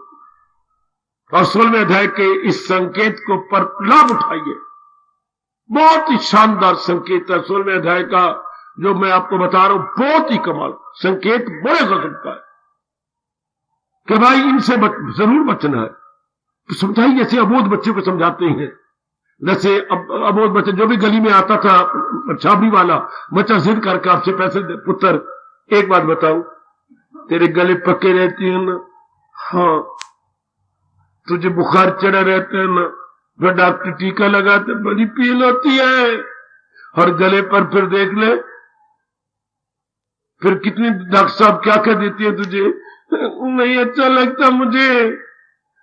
और 16वें अध्याय के इस संकेत को पर लाभ उठाइए। बहुत ही शानदार संकेत है 16वें अध्याय का, जो मैं आपको बता रहा हूं, बहुत ही कमाल संकेत, बड़े गजब का है कि भाई इनसे जरूर बचना है। तो समझाइए, जैसे अबोध बच्चे को समझाते हैं। जैसे अबोध बच्चे, जो भी गली में आता था छाबड़ी वाला बच्चा, जिद करके आपसे पैसे दे, पुत्र एक बात बताऊं, तेरे गले पके रहते हैं ना, हाँ, तुझे बुखार चढ़ा रहता है ना, फिर डॉक्टर टीका लगाते, बड़ी पील होती है, और गले पर फिर देख ले, फिर कितनी डॉक्टर साहब क्या कह देती है तुझे, नहीं अच्छा लगता मुझे,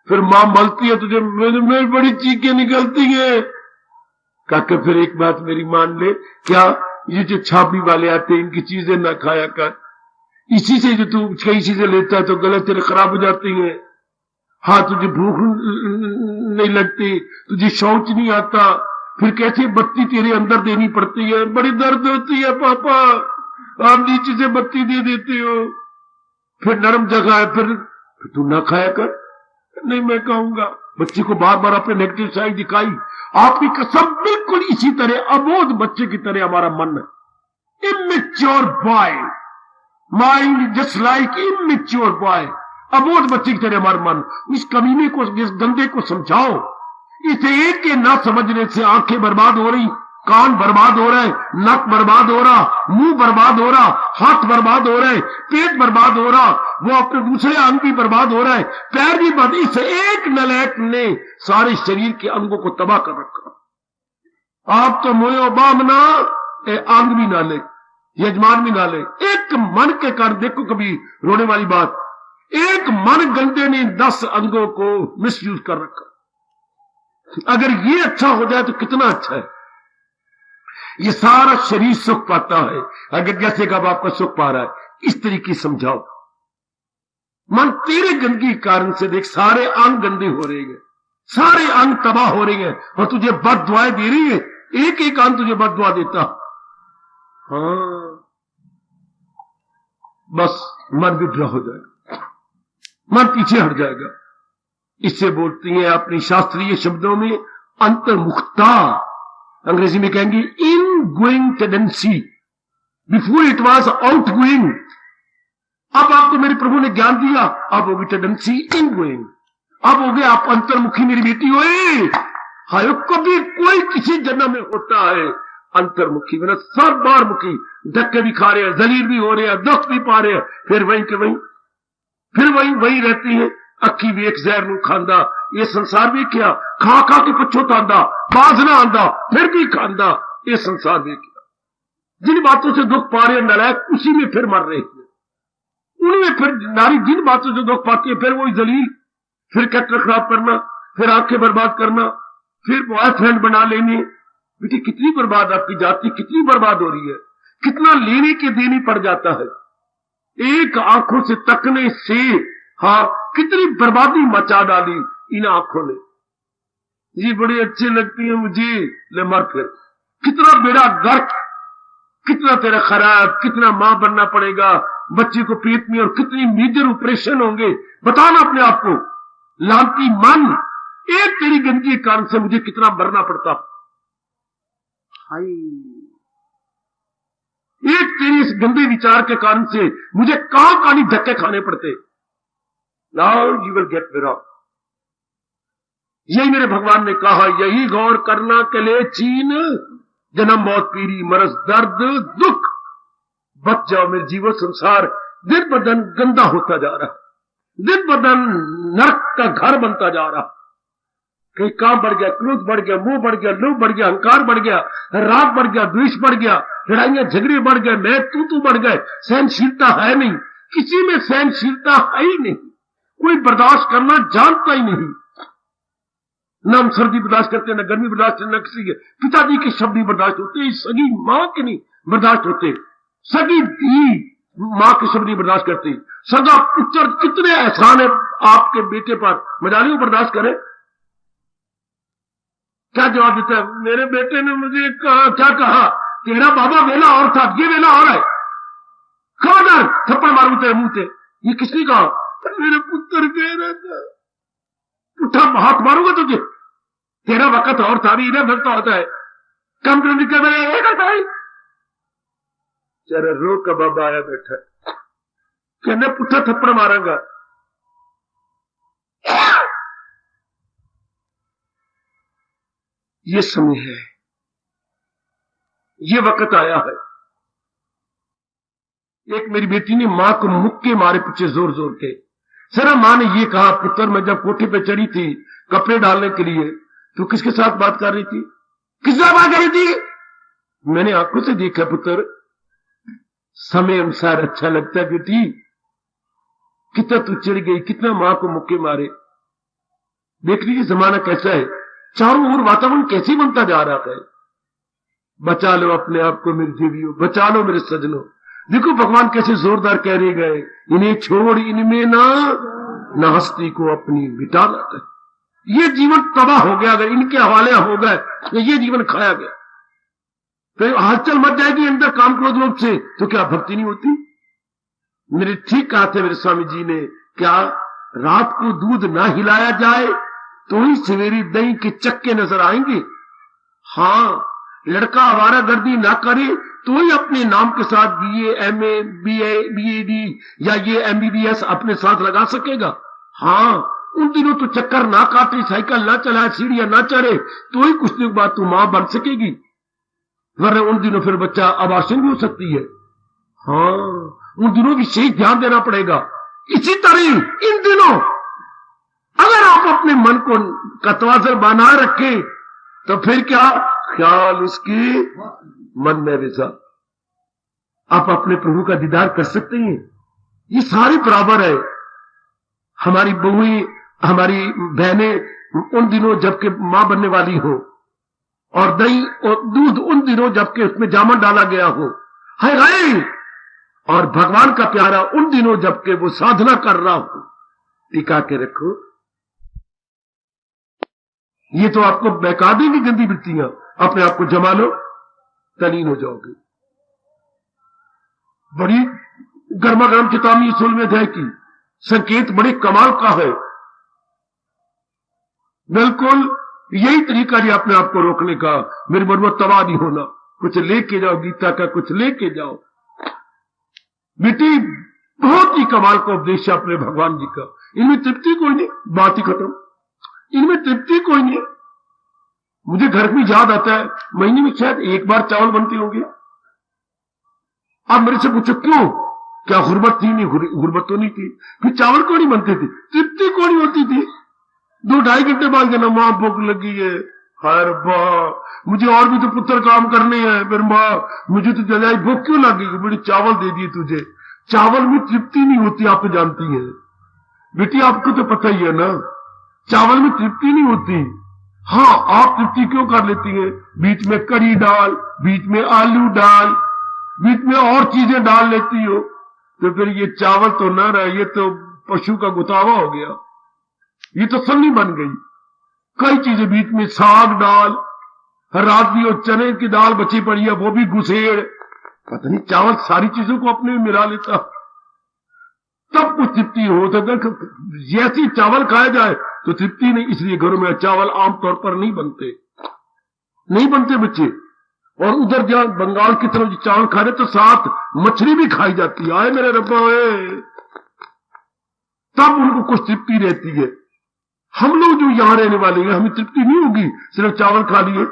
फिर मां मलती है तुझे, मेरी बड़ी चीखें निकलती है। काका फिर एक बात मेरी मान ले, क्या ये जो छापी वाले आते हैं इनकी चीजें ना खाया कर, इसी से जो तू कई चीजें लेता है तो गले तेरे खराब हो जाती हैं। हाँ, तुझे भूख नहीं लगती, तुझे शौच नहीं आता, फिर कैसे बत्ती तेरे अंदर देनी पड़ती है, बड़ी दर्द होती है पापा, आप नीचे से बत्ती दे देते हो, फिर नरम जगह है, फिर तू ना खाया कर। नहीं मैं कहूंगा, बच्चे को बार बार अपने नेगेटिव साइड दिखाई। आपकी कसम, बिल्कुल इसी तरह अबोध बच्चे की तरह हमारा मन है। Immature boy mind, just like immature boy, अबोध बच्चे की तरह हमारा मन। इस कमीने को, इस गंदे को समझाओ। इसे एक के ना समझने से आंखें बर्बाद हो रही, कान बर्बाद हो रहे, नक बर्बाद हो रहा, मुंह बर्बाद हो रहा, हाथ बर्बाद हो रहे, पेट बर्बाद हो रहा, वो अपने दूसरे अंग भी बर्बाद हो रहे, पैर भी बर्बाद। इस एक नलायक ने सारे शरीर के अंगों को तबाह कर रखा। आप तो मोयो बामना आंग भी ना ले, यजमान भी ना ले। एक मन के कर देखो कभी रोने वाली बात, एक मन गंदे ने 10 अंगों को मिसयूज कर रखा। अगर ये अच्छा हो जाए तो कितना अच्छा है। ये सारा शरीर सुख पाता है अगर जैसे का बाप का सुख पा रहा है, इस तरीके समझाओ। मन तेरे गंदगी के कारण से देख सारे अंग गंदे हो रहे हैं, सारे अंग तबाह हो रहे हैं और तुझे बद दुआएं दे रही है। एक एक अंग तुझे बद दुआ देता। हाँ, बस मन विद्रोह हो जाएगा, मन पीछे हट जाएगा। इससे बोलती है अपनी शास्त्रीय शब्दों में अंतर्मुखता, अंग्रेजी में कहेंगे in going tendency, before it was out going. अब आपको मेरे प्रभु ने ज्ञान दिया, अब होगी टेंडेंसी इन गोइंग, अब हो गया आप अंतर्मुखी मेरी बेटी होए। हाय, कभी कोई किसी जन्म में होता है अंतर्मुखी, मैंने सर बार मुखी, धक्के भी खा रहे हैं, जलील भी हो रहे हैं, दुख भी पा रहे हैं, फिर वहीं के वहीं, फिर वहीं रहती है। अखी भी एक जहर नू खांदा, ये संसार भी क्या खा खा के पछोतांदा, बाज ना आंदा, फिर भी खांदा, ये संसार भी क्या। जिन बातों से दुख पा रहे हैं नालायक, उसी में फिर मर रहे हैं। उनमें फिर नारी जिन बातों से दुख पाती है, फिर वही जलील, फिर कैरेक्टर खराब करना, फिर आंखें बर्बाद करना, फिर बॉयफ्रेंड बना लेने। बेटी कितनी बर्बाद आपकी जाति कितनी बर्बाद हो रही है, कितना लेने के देने पड़ जाता है। एक आंखों से तकने से हाँ कितनी बर्बादी मचा डाली इन आंखों ने। ये बड़ी अच्छी लगती है मुझे, ले मर फिर। कितना बेड़ा गर्क, कितना तेरा खराब, कितना मां बनना पड़ेगा बच्चे को पेट में, और कितनी मेजर ऑपरेशन होंगे। बताना अपने आप को, लालती मन, एक तेरी गंदगी के कारण से मुझे कितना मरना पड़ता। हाय, एक तेरी इस गंदे विचार के कारण से मुझे कहां धक्के खाने पड़ते। नाउ यू विल गेट विराग। यही मेरे भगवान ने कहा, यही गौर करना के लिए चीन, जन्म मौत पीड़ी मरस दर्द दुख, बच जाओ मेरे जीवो। संसार दिन ब दिन गंदा होता जा रहा, दिन ब दिन नरक का घर बनता जा रहा। कहीं काम बढ़ गया, क्रोध बढ़ गया, मोह बढ़ गया, लोभ बढ़ गया, अहंकार बढ़ गया, राग बढ़ गया, द्वेष बढ़ गया, लड़ाइयां झगड़े बढ़ गए, मैं तू बढ़ गए। सहनशीलता है नहीं, किसी में सहनशीलता है ही नहीं, कोई बर्दाश्त करना जानता ही नहीं। न हम सर्दी बर्दाश्त करते, न गर्मी बर्दाश्त, न किसी के पिताजी के शब्द नहीं बर्दाश्त होते, सगी मां के नहीं बर्दाश्त होते, सगी दी मां के शब्द नहीं बर्दाश्त करती, सगा पुत्र कितने एहसान है आपके बेटे पर, मजाली बर्दाश्त करे। क्या जवाब देता है, मेरे बेटे ने मुझे क्या कहा, तेरा बाबा वेला और था, ये वेला और है, खबरदार थप्पड़ मारू तेरे मुंह से। ये किसने कहा, मेरे पुत्र कह रहा था, उठा हाथ मारूंगा तुझे, तेरा वक्त और था, भी इधर भरता होता है, कम करने के मेरे करता है। चरा रो का बाबा आया बैठा, कहने पुट्ठा थप्पड़ मारूंगा। ये समय है, ये वक्त आया है। एक मेरी बेटी ने मां को मुक्के मारे पीछे जोर जोर के। सरा मां ने ये कहा, पुत्र मैं जब कोठे पे चढ़ी थी कपड़े डालने के लिए, तो किसके साथ बात कर रही थी, किस साथ बात कर रही थी? मैंने आंखों से देखा पुत्र, समय अनुसार अच्छा लगता है बेटी, कितना तू चिढ़ गई, कितना मां को मुक्के मारे। देख लीजिए जमाना कैसा है, चारों ओर वातावरण कैसे बनता जा रहा है। बचा लो अपने आप को मेरे जीवियों, बचा लो मेरे सजनों। देखो भगवान कैसे जोरदार कह रहे गए, इन्हें छोड़ इनमें ना हस्ती को अपनी मिटा लाता है। ये जीवन तबाह हो गया, अगर इनके हवाले हो गए तो ये जीवन खाया गया। फिर हलचल मच जाएगी अंदर काम क्रोध लोभ से, तो क्या भक्ति नहीं होती? मेरे ठीक कहा थे मेरे स्वामी जी ने, क्या रात को दूध ना हिलाया जाए तो ही सवेरे दही के चक्के नजर आएंगे। हाँ, लड़का आवारागर्दी ना करे तो ही अपने नाम के साथ BA, MA, BA, BAD या ये MBBS अपने साथ लगा सकेगा। हाँ, उन दिनों तो चक्कर ना काटे, साइकिल ना चलाए, सीढ़ियां ना चढ़े तो ही कुछ दिन बाद तू मां बन सकेगी, वरना उन दिनों फिर बच्चा अबार्शन भी हो सकती है। हाँ, उन दिनों भी सही ध्यान देना पड़ेगा। इसी तरह इन दिनों अगर आप अपने मन को कतवाजर बना रखें तो फिर क्या ख्याल उसके मन में विसा। आप अपने प्रभु का दीदार कर सकते हैं। ये सारे बराबर है। हमारी बहुएं, हमारी बहनें उन दिनों जबकि मां बनने वाली हो, और दही और दूध उन दिनों जबकि उसमें जामन डाला गया हो, हाय हाय, और भगवान का प्यारा उन दिनों जबकि वो साधना कर रहा हो। टिका के रखो। ये तो आपको बहका देंगी गंदी वृत्तियां। अपने आप को जमा लो, तलीन हो जाओगे। बड़ी गर्मा गर्म चेतावनी 16वें अध्याय की। संकेत बड़े कमाल का है। बिल्कुल यही तरीका है अपने आप को रोकने का। मेरे मन में तबाह नहीं होना। कुछ लेके जाओ, गीता का कुछ लेके जाओ। बेटी बहुत ही कमाल का उपदेश है अपने भगवान जी का। इनमें तृप्ति कोई नहीं, बात ही खत्म। इनमें तृप्ति कोई नहीं। मुझे घर में याद आता है, महीने में शायद एक बार चावल बनते होंगे। आप मेरे से पूछो क्यों? क्या गुर्बत थी? नहीं, गुर्बत तो नहीं थी। फिर चावल क्यों नहीं बनते थे? तृप्ति क्यों नहीं होती थी? 2-2.5 घंटे बाद कहना मां भूख लगी है। हाय रब्बा, मुझे और भी तो पुत्र काम करने हैं। फिर मां मुझे तो जजाई भूख क्यों लगी? बड़ी चावल दे दिए तुझे। चावल में तृप्ति नहीं होती, आप तो जानती हैं बेटी, आपको तो पता ही है ना। चावल में तृप्ति नहीं होती। हाँ, आप तृप्ति क्यों कर लेती हैं? बीच में करी डाल, बीच में आलू डाल, बीच में और चीजें डाल लेती हो, तो फिर ये चावल तो न रहा, ये तो पशु का गुतावा हो गया। ये तो सन्नी बन गई। कई चीजें बीच में, साग डाल, रात भी और चने की दाल बची पड़ी है, वो भी घुसेड़। पता नहीं चावल सारी चीजों को अपने में मिला लेता, तब कुछ तृप्ति हो। तो जैसी चावल खाया जाए तो तृप्ति नहीं। इसलिए घरों में चावल आमतौर पर नहीं बनते बच्चे। और उधर जहां बंगाल की तरफ चावल खा रहे तो साथ मछली भी खाई जाती है। आए मेरे रब्बा, तब उनको कुछ तृप्ति रहती है। हम लोग जो यहां रहने वाले हैं, हमें तृप्ति नहीं होगी सिर्फ चावल खा लिए।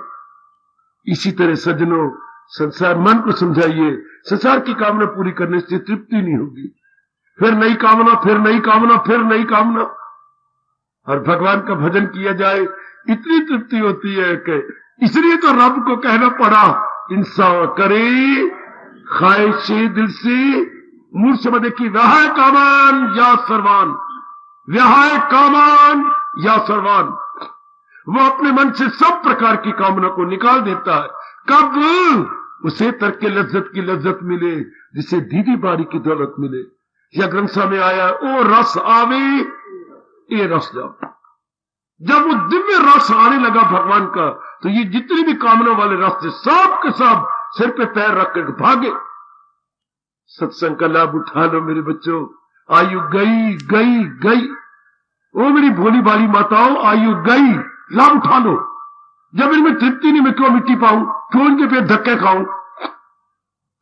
इसी तरह सज्जनों, संसार मन को समझाइए, संसार की कामना पूरी करने से तृप्ति नहीं होगी। फिर नई कामना, फिर नई कामना, फिर नई कामना। और भगवान का भजन किया जाए, इतनी तृप्ति होती है कि इसलिए तो रब को कहना पड़ा, इंसान करे ख्वाहिशे दिल से। मूल से देखिए, व्याहाय कामान या सर्वान, व्याहाय कामान या सर्वान। वो अपने मन से सब प्रकार की कामना को निकाल देता है। कब? उसे तर्क के लज्जत की लज्जत मिले, जिसे दीदी बारी की दौलत मिले। या ग्रंथ में आया, ओ रस आवे ये रस जाओ। जब वो दिव्य रस आने लगा भगवान का, तो ये जितने भी कामना वाले रस थे, सब के सब सिर पे पैर रख कर भागे। सत्संग का लाभ उठा लो मेरे बच्चों। आयु गई गई गई। ओ मेरी भोली भाली माताओं, आयु गई, लाभ उठा लो। जब इनमें तृप्ति नहीं, मैं क्यों मिट्टी पाऊं? क्यों इनके पेट धक्के खाऊं?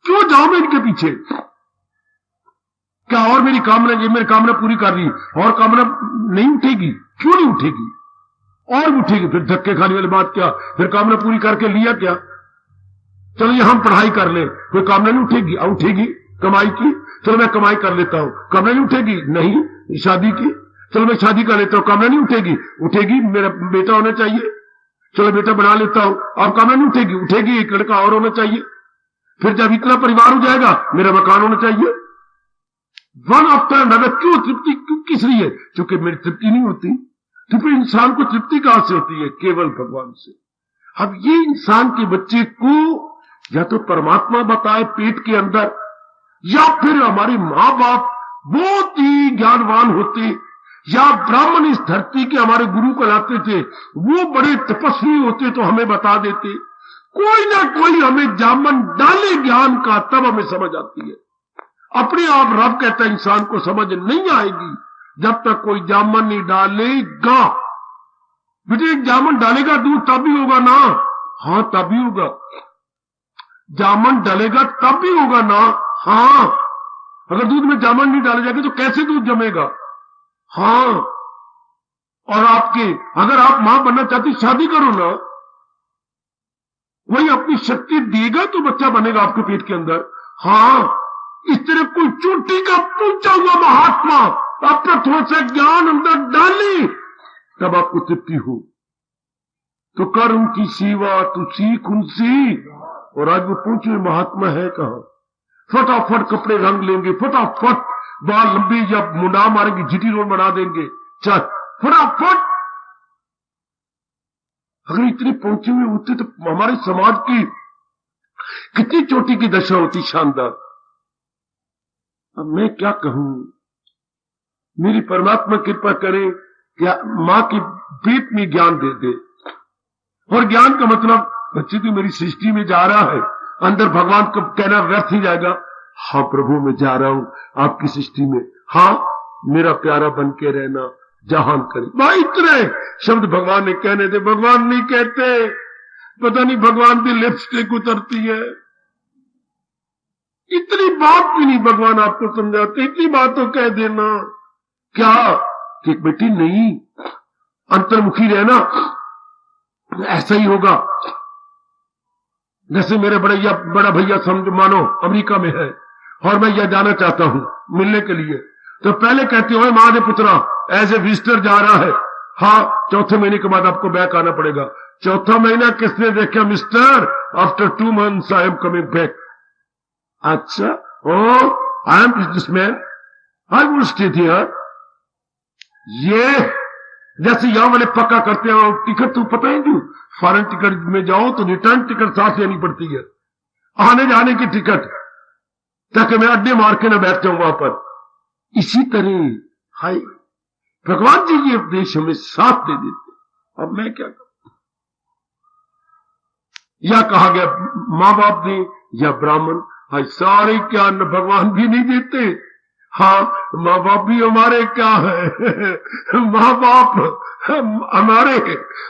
क्यों जाऊं मैं इनके पीछे? क्या और मेरी कामना, ये मेरी कामना पूरी कर रही, और कामना नहीं उठेगी? क्यों नहीं उठेगी? और उठेगी। फिर धक्के खाने वाली बात क्या? फिर कामना पूरी करके लिया क्या? चलो ये हम पढ़ाई कर ले, कोई कामना नहीं उठेगी? उठेगी कमाई की, चलो मैं कमाई कर लेता हूं, कामना नहीं उठेगी? नहीं। शादी की, चलो मैं शादी कर लेता हूं, कामना नहीं उठेगी? उठेगी। मेरा बेटा होना चाहिए, चलो बेटा बना लेता हूं, अब कामना नहीं उठेगी? उठेगी। एक लड़का और होना चाहिए। फिर जब इतना परिवार हो जाएगा, मेरा मकान होना चाहिए। One after another. क्यों तृप्ति? क्यों? किस लिए? क्योंकि मेरी तृप्ति नहीं होती। तो फिर इंसान को तृप्ति कहां से होती है? केवल भगवान से। अब ये इंसान के बच्चे को या तो परमात्मा बताए पेट के अंदर, या फिर हमारे मां बाप बहुत ही ज्ञानवान होते, या ब्राह्मण इस धरती के हमारे गुरु कहलाते थे, वो बड़े तपस्वी होते तो हमें बता देते। कोई ना कोई हमें जामन डाले ज्ञान का, तब हमें समझ आती है। अपने आप रब कहता है इंसान को समझ नहीं आएगी जब तक कोई जामन नहीं डालेगा। बेटे जामन डालेगा दूध तब भी होगा ना? हाँ तब भी होगा। जामन डालेगा तब भी होगा ना? हाँ। अगर दूध में जामन नहीं डाले जाएगा तो कैसे दूध जमेगा? हाँ। और अगर आप मां बनना चाहती, शादी करो ना, वही अपनी शक्ति देगा तो बच्चा बनेगा आपके पेट के अंदर। हाँ। इस तरह कोई चोटी का पूछा हुआ महात्मा आपका थोड़ा सा ज्ञान अंदर डाली, तब आपको तृप्ति हो। तो कर उनकी सेवा, तू सीख उनसे। और आज वो पूछे महात्मा है कहां? फटाफट कपड़े रंग लेंगे, फटाफट बाल लंबी या मुंडा मारेंगे, जीटी रोड बना देंगे, चल फटाफट। अगर इतने पहुंचे हुए होते तो हमारे समाज की कितनी चोटी की दशा होती, शानदार। अब मैं क्या कहूं, मेरी परमात्मा कृपा करे कि मां की पेट में ज्ञान दे दे। और ज्ञान का मतलब बच्चे तो मेरी सृष्टि में जा रहा है, अंदर भगवान को कहना व्यर्थ ही जाएगा। हाँ प्रभु मैं जा रहा हूं आपकी सृष्टि में, हाँ मेरा प्यारा बन के रहना, जहान करे। भाई इतने शब्द भगवान ने कहने थे, भगवान नहीं कहते। पता नहीं भगवान की लिपस्टिक उतरती है। इतनी बात भी नहीं भगवान आपको समझाते, इतनी बात तो कह देना क्या कि बेटी नहीं, अंतर्मुखी रहना, ऐसा ही होगा। जैसे मेरे बड़ा भैया समझ मानो अमेरिका में है और मैं यह जाना चाहता हूं मिलने के लिए, तो पहले कहते हो महादेव पुत्रा एज ए विजिटर जा रहा है, हाँ चौथे महीने के बाद आपको बैक आना पड़ेगा। चौथा महीना किसने देखा mister? After 2 months I am coming back. अच्छा, ओ I am businessman, I will stay here. ये जैसे यहां वाले पक्का करते हो टिकट, तो पता है क्यों? फॉरेन टिकट में जाओ तो रिटर्न टिकट साथ लेनी पड़ती है, आने जाने की टिकट, ताकि मैं अड्डे मार के ना बैठ जाऊं वहां पर। इसी तरह हाय भगवान जी ये उपदेश हमें साथ दे देते। अब मैं क्या करूं? या कहा गया मां बाप दे या ब्राह्मण, हाय सारे क्या न भगवान भी नहीं देते। हाँ माँ बाप भी हमारे क्या है, माँ बाप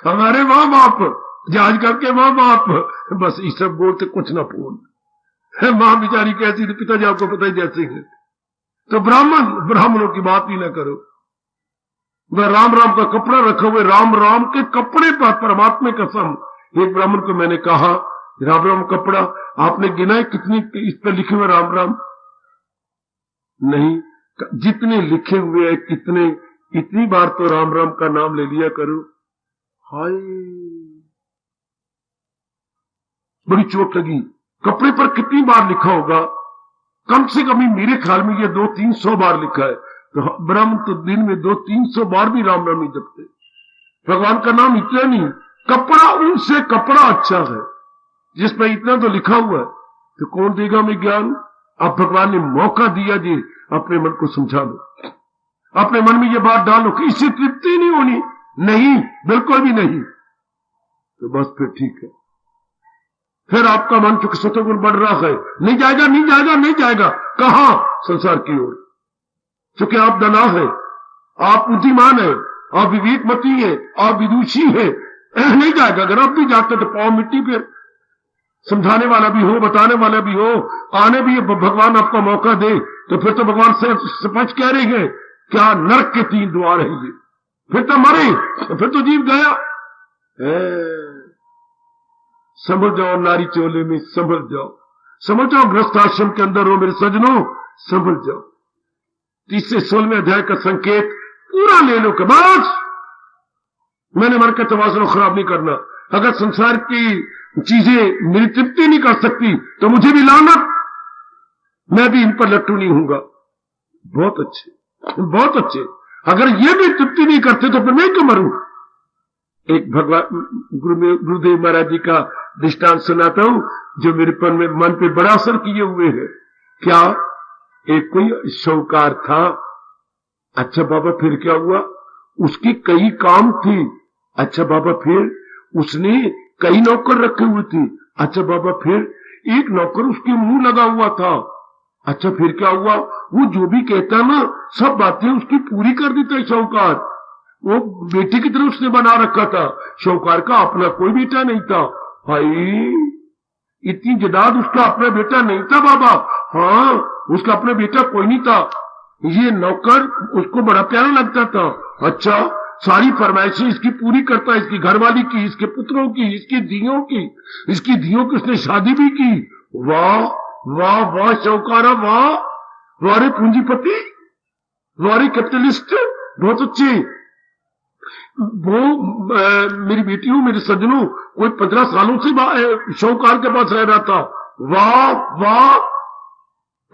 हमारे माँ बाप, जहाज करके माँ बाप, बस इस सब बोलते कुछ ना बोल। माँ बेचारी कैसी थी, पिताजी आपको पता ही जैसे हैं। तो ब्राह्मणों की बात ही ना करो। वह राम राम का कपड़ा रखा हुए, राम राम के कपड़े पर परमात्मा कसम। एक ब्राह्मण को मैंने कहा राम राम कपड़ा आपने गिना है कितनी इस पर लिखे हुए राम राम? नहीं, जितने लिखे हुए हैं कितने, इतनी बार तो राम राम का नाम ले लिया करो। हाय बड़ी चोट लगी। कपड़े पर कितनी बार लिखा होगा? कम से कम मेरे ख्याल में ये 200-300 बार लिखा है। तो ब्रह्म तो दिन में 200-300 बार भी राम राम नहीं जपते। भगवान का नाम इतना नहीं, कपड़ा उनसे कपड़ा अच्छा है जिसमें इतना तो लिखा हुआ है, तो कौन देगा हमें ज्ञान? अब भगवान ने मौका दिया जी अपने मन को समझा लो, अपने मन में ये बात डालो कि इससे तृप्ति नहीं होनी, नहीं बिल्कुल भी नहीं, तो बस फिर ठीक है। फिर आपका मन चूंकि सतोगुण बढ़ रहा है, नहीं जाएगा नहीं जाएगा नहीं जाएगा, कहां? संसार की ओर। चूंकि आप दना है, आप बुद्धिमान है, आप विवेकमती है, आप विदुषी है, नहीं जाएगा। अगर आप भी जाते तो पांव मिट्टी, फिर समझाने वाला भी हो, बताने वाला भी हो, आने भी भगवान आपका मौका दे, तो फिर तो भगवान से स्पष्ट कह रही है क्या नरक के 3 द्वार है ये, फिर तो मरे, फिर तो जीव गया। समझ जाओ नारी चोले में, समझ जाओ गृहस्थ आश्रम के अंदर हो मेरे सजनों, समझ जाओ। 30 से 16वें अध्याय का संकेत पूरा ले लो कि बस मैंने मन का तवाज़ुन खराब नहीं करना। अगर संसार की चीजें मेरी तृप्ति नहीं कर सकती तो मुझे भी लानत, मैं भी इन पर लट्टू नहीं हूंगा। बहुत अच्छे बहुत अच्छे, अगर ये भी तृप्ति नहीं करते तो फिर मैं क्यों मरूं? एक भगवान गुरुदेव महाराज जी का दृष्टांत सुनाता हूं जो मेरे मन पे बड़ा असर किए हुए है। क्या एक कोई शाहूकार था, अच्छा बाबा फिर क्या हुआ? उसकी कई काम थी, अच्छा बाबा फिर उसने कई नौकर रखे हुए थे, अच्छा बाबा फिर एक नौकर उसके मुंह लगा हुआ था, अच्छा फिर क्या हुआ? वो जो भी कहता ना सब बातें उसकी पूरी कर देता है शाहूकार। वो बेटे की तरह उसने बना रखा था। शाहूकार का अपना कोई बेटा नहीं था भाई, इतनी जदाद उसका अपना बेटा नहीं था बाबा। हाँ उसका अपना बेटा कोई नहीं था, ये नौकर उसको बड़ा प्यारा लगता था। अच्छा सारी फरमाइशें इसकी पूरी करता, इसकी घरवाली की, इसके पुत्रों की, इसकी धियों की उसने शादी भी की। वाह वाह वाह शाहूकारा, वाह वारे पूंजीपति, वारे कैपिटलिस्ट, बहुत अच्छे। वो मेरी बेटियों, मेरे सज्जनों, कोई 15 सालों से शाहूकार के पास रह रहा था। वाह वाह,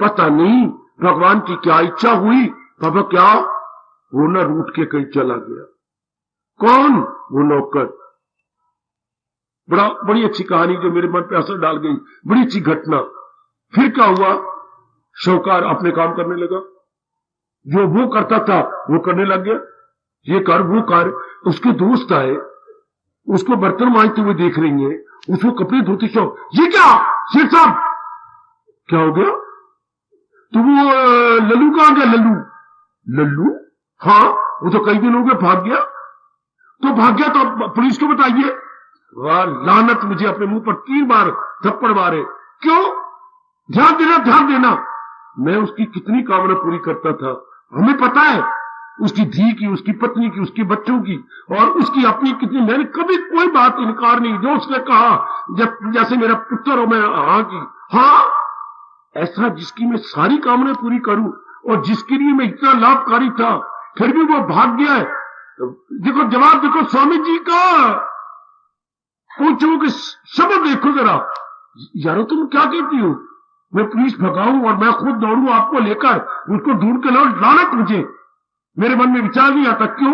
पता नहीं भगवान की क्या इच्छा हुई, बाबा क्या वो न रूठ के कहीं चला गया। कौन? वो नौकर। बड़ी अच्छी कहानी जो मेरे मन पे असर डाल गई, बड़ी अच्छी घटना। फिर क्या हुआ? शाहूकार अपने काम करने लगा, जो वो करता था वो करने लग गया, ये कर वो कर। उसके दोस्त आए, उसको बर्तन मांजते हुए देख रही है, उसको कपड़े धोते शो। ये क्या शेख साहब, क्या हो गया? तो वो लल्लू कहां गया? लल्लू? लल्लू? हाँ, वो तो कई दिन हो गए भाग गया। तो भाग गया तो पुलिस को बताइए। वाह लानत, मुझे अपने मुंह पर 3 बार थप्पड़ मारे। क्यों? ध्यान देना, ध्यान देना, मैं उसकी कितनी कामना पूरी करता था। हमें पता है उसकी धी की, उसकी पत्नी की, उसके बच्चों की, और उसकी अपनी कितनी। मैंने कभी कोई बात इनकार नहीं, जो उसने कहा जैसे मेरा पुत्र हो, मैं हाँ की हाँ। ऐसा जिसकी मैं सारी कामना पूरी करूं और जिसके लिए मैं इतना लाभकारी था, फिर भी वो भाग गया है। देखो जवाब देखो स्वामी जी का। पूछो कि शब्द देखो जरा, यारो तुम क्या कहती हो? मैं पुलिस भगाऊं और मैं खुद दौड़ूं आपको लेकर, उसको ढूंढ के लाऊं? लानत मुझे, मेरे मन में विचार नहीं आता। क्यों?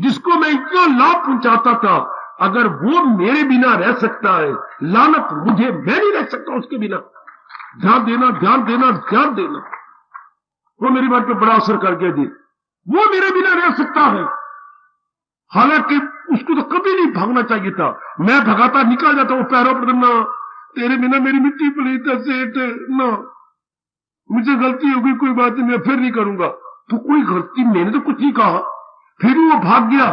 जिसको मैं इतना लाभ पहुंचाता था, अगर वो मेरे बिना रह सकता है, लानत मुझे, मैं नहीं रह सकता उसके बिना। ध्यान देना, ध्यान देना, ध्यान देना। वो मेरी बात पे बड़ा असर कर गया जी। वो मेरे बिना रह सकता है, हालांकि उसको तो कभी नहीं भागना चाहिए था। मैं भगाता, निकल जाता, वो पैरों पर ना, तेरे बिना मेरी मिट्टी पलीत है सेठ ना, मुझे गलती होगी, कोई बात नहीं, मैं फिर नहीं करूंगा। तो कोई गलती, मैंने तो कुछ नहीं कहा, फिर वो भाग गया।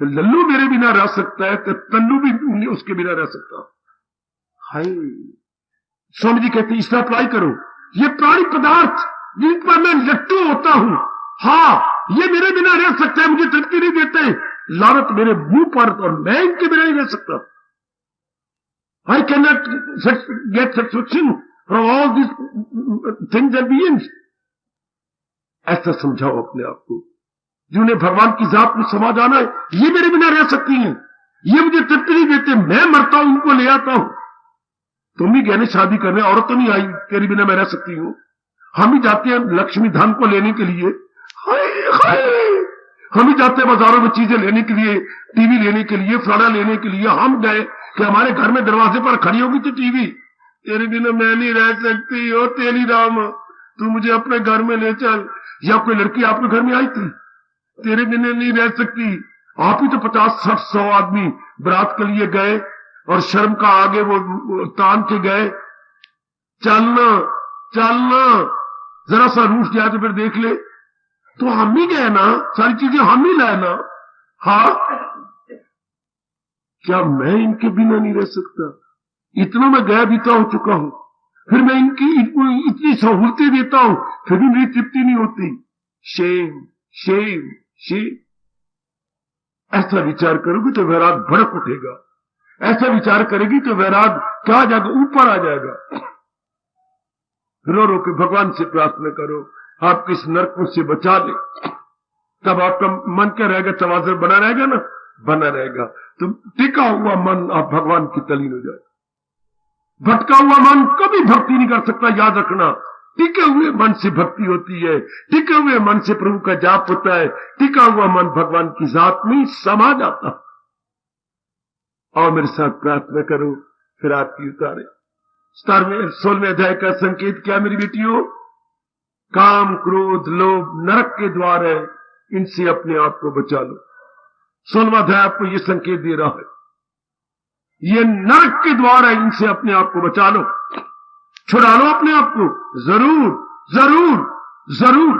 तो लल्लू मेरे बिना रह सकता है, तो तल्लू भी उसके बिना रह सकता। हाय, स्वामी जी कहते इस तरह अप्लाई करो। ये प्राणी पदार्थ जिन पर मैं लट्टू होता हूं, हाँ, ये मेरे बिना रह सकते हैं, मुझे तृप्ति नहीं देते, लानत मेरे मुंह पर, और मैं इनके बिना नहीं रह सकता। I cannot get satisfaction from all these things and beings. ऐसा समझाओ अपने आप को, जिन्हें भगवान की जात में समा जाना है, ये मेरे बिना रह सकती हैं, ये मुझे तृप्ति नहीं देते, मैं मरता हूं उनको ले आता हूं। तुम भी गहने शादी करने, औरत तो नहीं आई, तेरे बिना मैं रह सकती हूं। हम ही जाते हैं लक्ष्मी धन को लेने के लिए, हाय हाय, हम ही जाते हैं बाजारों में चीजें लेने के लिए, टीवी लेने के लिए, फलाना लेने के लिए। हम गए कि हमारे घर में दरवाजे पर खड़ी होगी तो टीवी, तेरे बिना मैं नहीं रह सकती, ओ तेरी राम, तू मुझे अपने घर में ले चल। या कोई लड़की आपके घर में आई थी, तेरे बिना नहीं रह सकती। आप ही तो 50-60-100 आदमी बरात के लिए गए और शर्म का आगे वो तान के गए। चलना चलना, जरा सा रूठ जाए तो फिर देख ले। तो हम ही गए ना, सारी चीजें हम ही लाए ना। हाँ, क्या मैं इनके बिना नहीं रह सकता? इतना मैं गया बीता हो चुका हूं, फिर मैं इनकी इतनी सहूलतें देता हूं, फिर भी मेरी तृप्ति नहीं होती। Shem Shem Shem. ऐसा विचार करोगे तो वैराग भड़क उठेगा, ऐसा विचार करेगी तो वैराग क्या आ जाएगा, ऊपर आ जाएगा। रो रो के भगवान से प्रार्थना करो, आपको इस नरक से बचा ले, तब आपका मन क्या रहेगा? तवाज़ुन बना रहेगा ना, बना रहेगा। तो टिका हुआ मन आप भगवान की तलीन हो जाए। भटका हुआ मन कभी भक्ति नहीं कर सकता, याद रखना। टिके हुए मन से भक्ति होती है, टिके हुए मन से प्रभु का जाप होता है, टिका हुआ मन भगवान की जात में समा जाता। और मेरे साथ प्रार्थना करो, फिर आरती उतारे। 16वें अध्याय का संकेत क्या मेरी बेटियों? काम, क्रोध, लोभ नरक के द्वार है, इनसे अपने आप को बचा लो। 16वां अध्याय आपको ये संकेत दे रहा है, ये नरक के द्वार है, इनसे अपने आप को बचा लो, छुड़ा लो अपने आप को। जरूर जरूर जरूर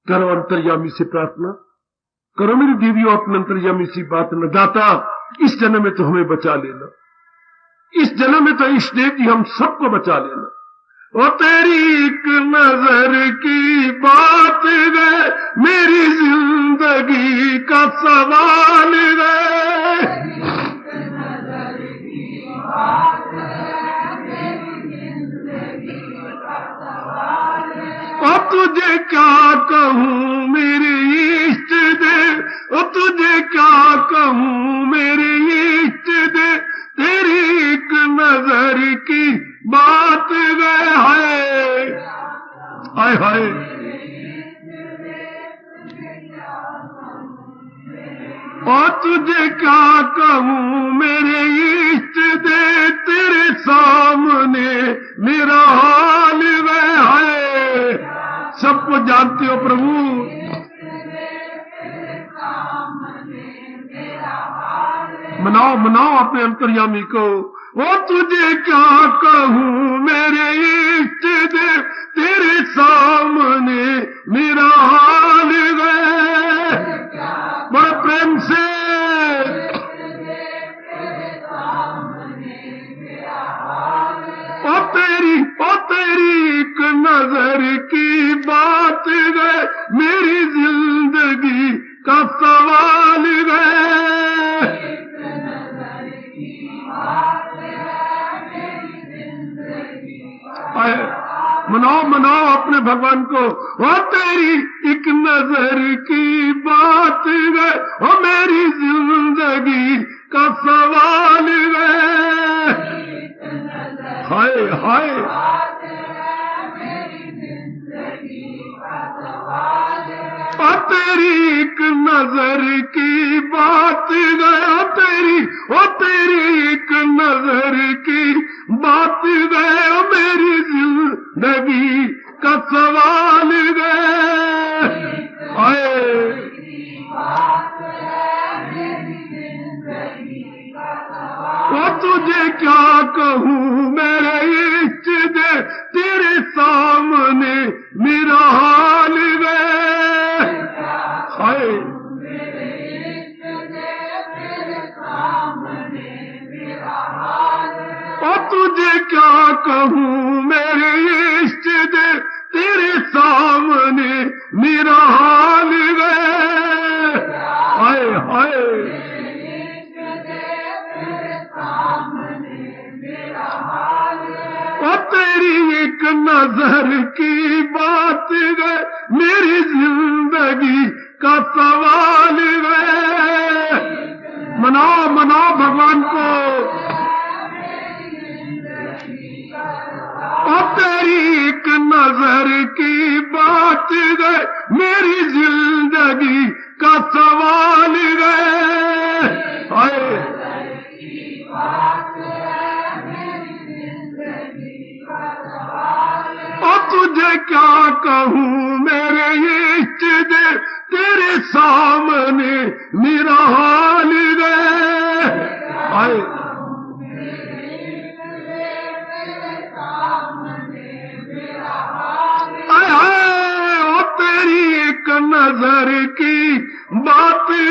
करो, अंतर्यामी से प्रार्थना करो मेरी देवियों, अपने अंतर्यामी से बात न, दाता इस जन्म में तो हमें बचा लेना, इस जन्म में तो इष्ट देव जी हम सबको बचा लेना। ओ तेरी एक नजर की बात है, मेरी जिंदगी का सवाल है। और तू तुझे क्या कहूँ मेरे इष्ट देव, ओ तुझे क्या कहूँ मेरे इष्ट देव, तेरी एक नजर की बात गए हाय हाय हाय। और तुझे क्या कहूँ मेरे इष्ट दे, तेरे सामने मेरा हाल वह है। सबको जानते हो प्रभु, मनाओ मनाओ अपने अंतर्यामी को। वो तुझे क्या कहूँ मेरे इष्ट दे, तेरे सामने मेरा हाल है। बड़े प्रेम से ओ तेरी एक नजर की बात है, मेरी जिंदगी का सवाल है। मनाओ मनाओ अपने भगवान को। ओ तेरी एक नजर की बात है, ओ मेरी जिंदगी का सवाल है। हाय हाय। ओ तेरी एक नजर की बात है, ओ तेरी एक नजर की बात है, ओ मेरी जिंदगी का सवाल है। ओ तुझे क्या कहूँ मेरे इष्ट दे, तेरे सामने मेरा हाल है। हाय ओ तुझे क्या कहूँ मेरे इष्ट दे, तेरे सामने मेरा हाल है। हाय हाय। ओ तेरी एक नजर की बात है, मेरी जिंदगी का सवाल है। मनाओ मनाओ भगवान को। ओ तेरी एक नजर की बात है, मेरी जिंदगी का सवाल है। हाय ओ तुझे क्या कहूँ मेरे इष्ट दे, तेरे सामने मेरा हाल है। हाय ओ तेरी एक नजर की बात है,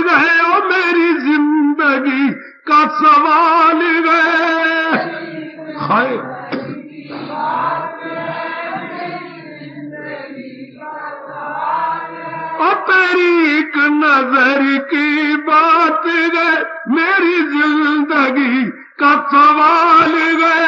ओ मेरी जिंदगी का सवाल है। हाय ओ तेरी एक नजर की बात है, मेरी जिंदगी का सवाल है।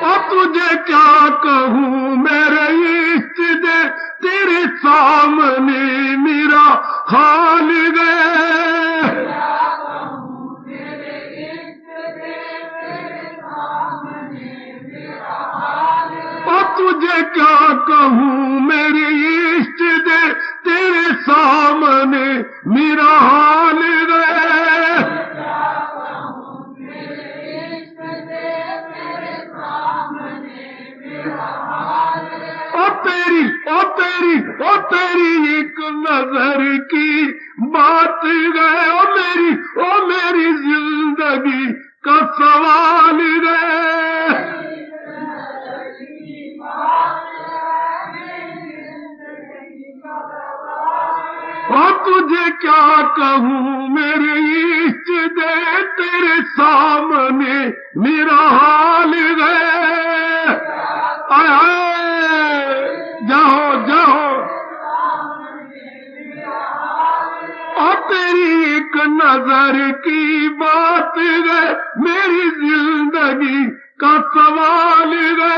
ओ तुझे क्या कहूँ मेरे इष्ट दे, तेरे सामने मेरा हाल है। ओ तुझे क्या कहूँ मेरे इष्ट दे, तेरे सामने मेरा हाल है। ओ तेरी एक नजर की बात है, ओ मेरी जिंदगी का सवाल है। ओ तुझे क्या कहूँ मेरे इष्ट दे, तेरे सामने मेरा हाल है। जाओ जाओ। ओ तेरी एक नजर की बात है, मेरी जिंदगी का सवाल है।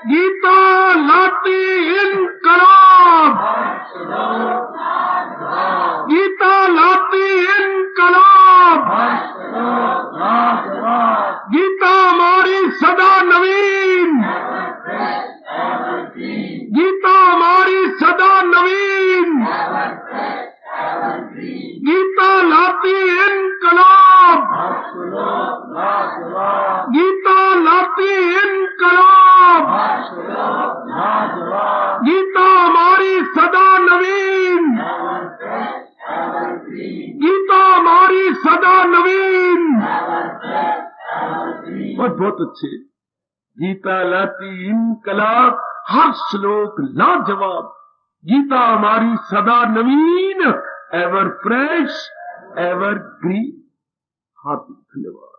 गीता लाती इनकलाब, गीता लाती इनकलाब, गीता हमारी सदा नवीन, गीता हमारी सदा नवीन, गीता लाती इनकलाब, गीता लाती इनकलाब, गीता हमारी सदा नवीन, गीता हमारी सदा नवीन। बहुत अच्छे। गीता लाती इनकलाब, हर श्लोक लाजवाब, गीता हमारी सदा नवीन, एवर फ्रेश, एवर ग्रीन। हार्दिक धन्यवाद,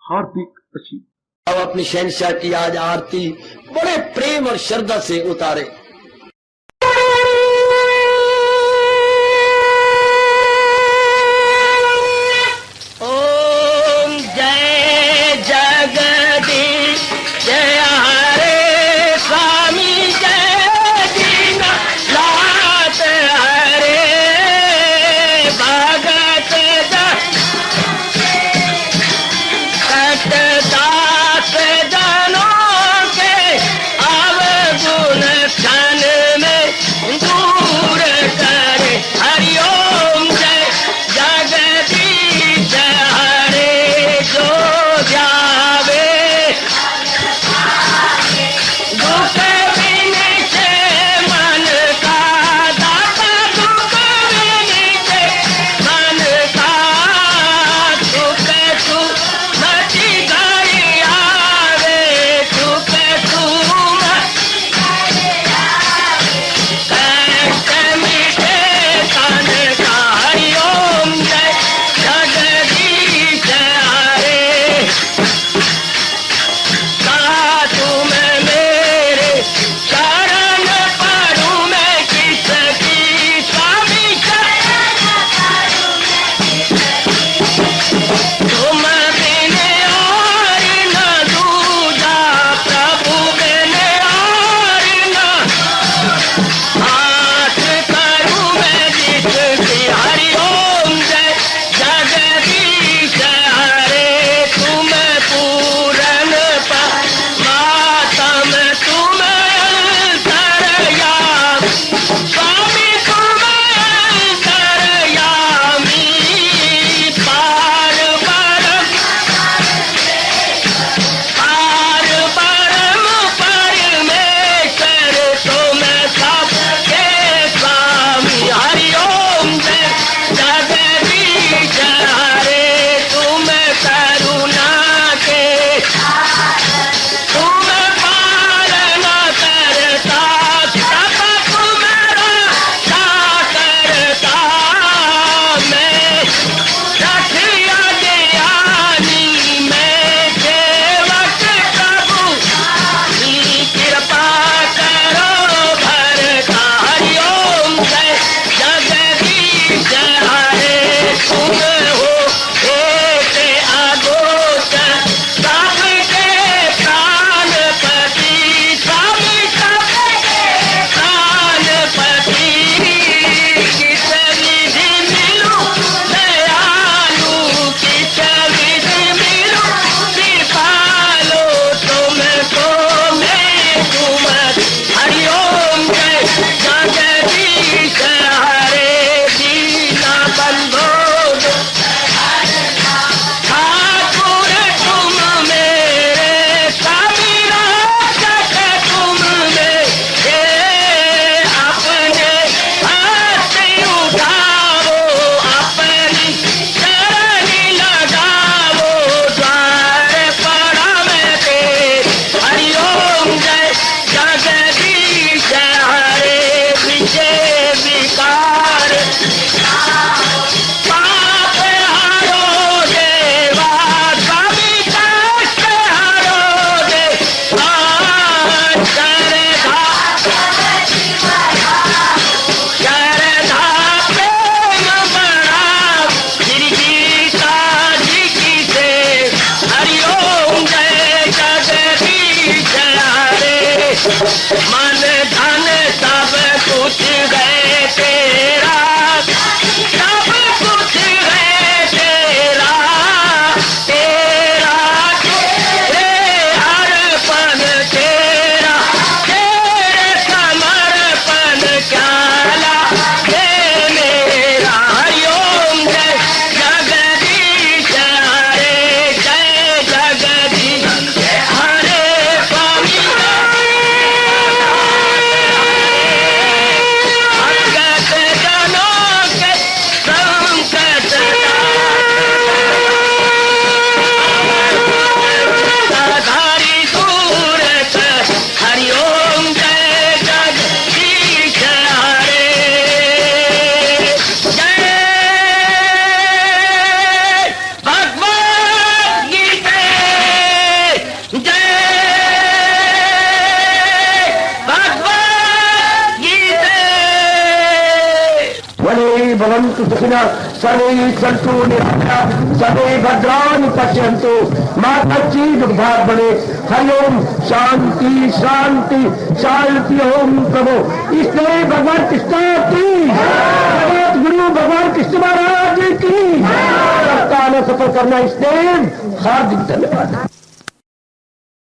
हार्दिक आशीर्वाद। अब अपनी शहंशाह की आज आरती बड़े प्रेम और श्रद्धा से उतारे। ओम जय जगदीश जय हरे स्वामी जय दीनानाथ हरे भगत दास जनों के अवगुण भवन्तु सुखिनः सर्वे सन्तु निरामयाः सर्वे भद्राणि पश्यन्तु मा कश्चित् दुःखात् भवेत्। हरि ओम शांति शांति शांति। ओम प्रभु इसलिए भगवान कृष्ण की जगत गुरु भगवान कृष्ण महाराज की सफल करना इसलिए हार्दिक धन्यवाद।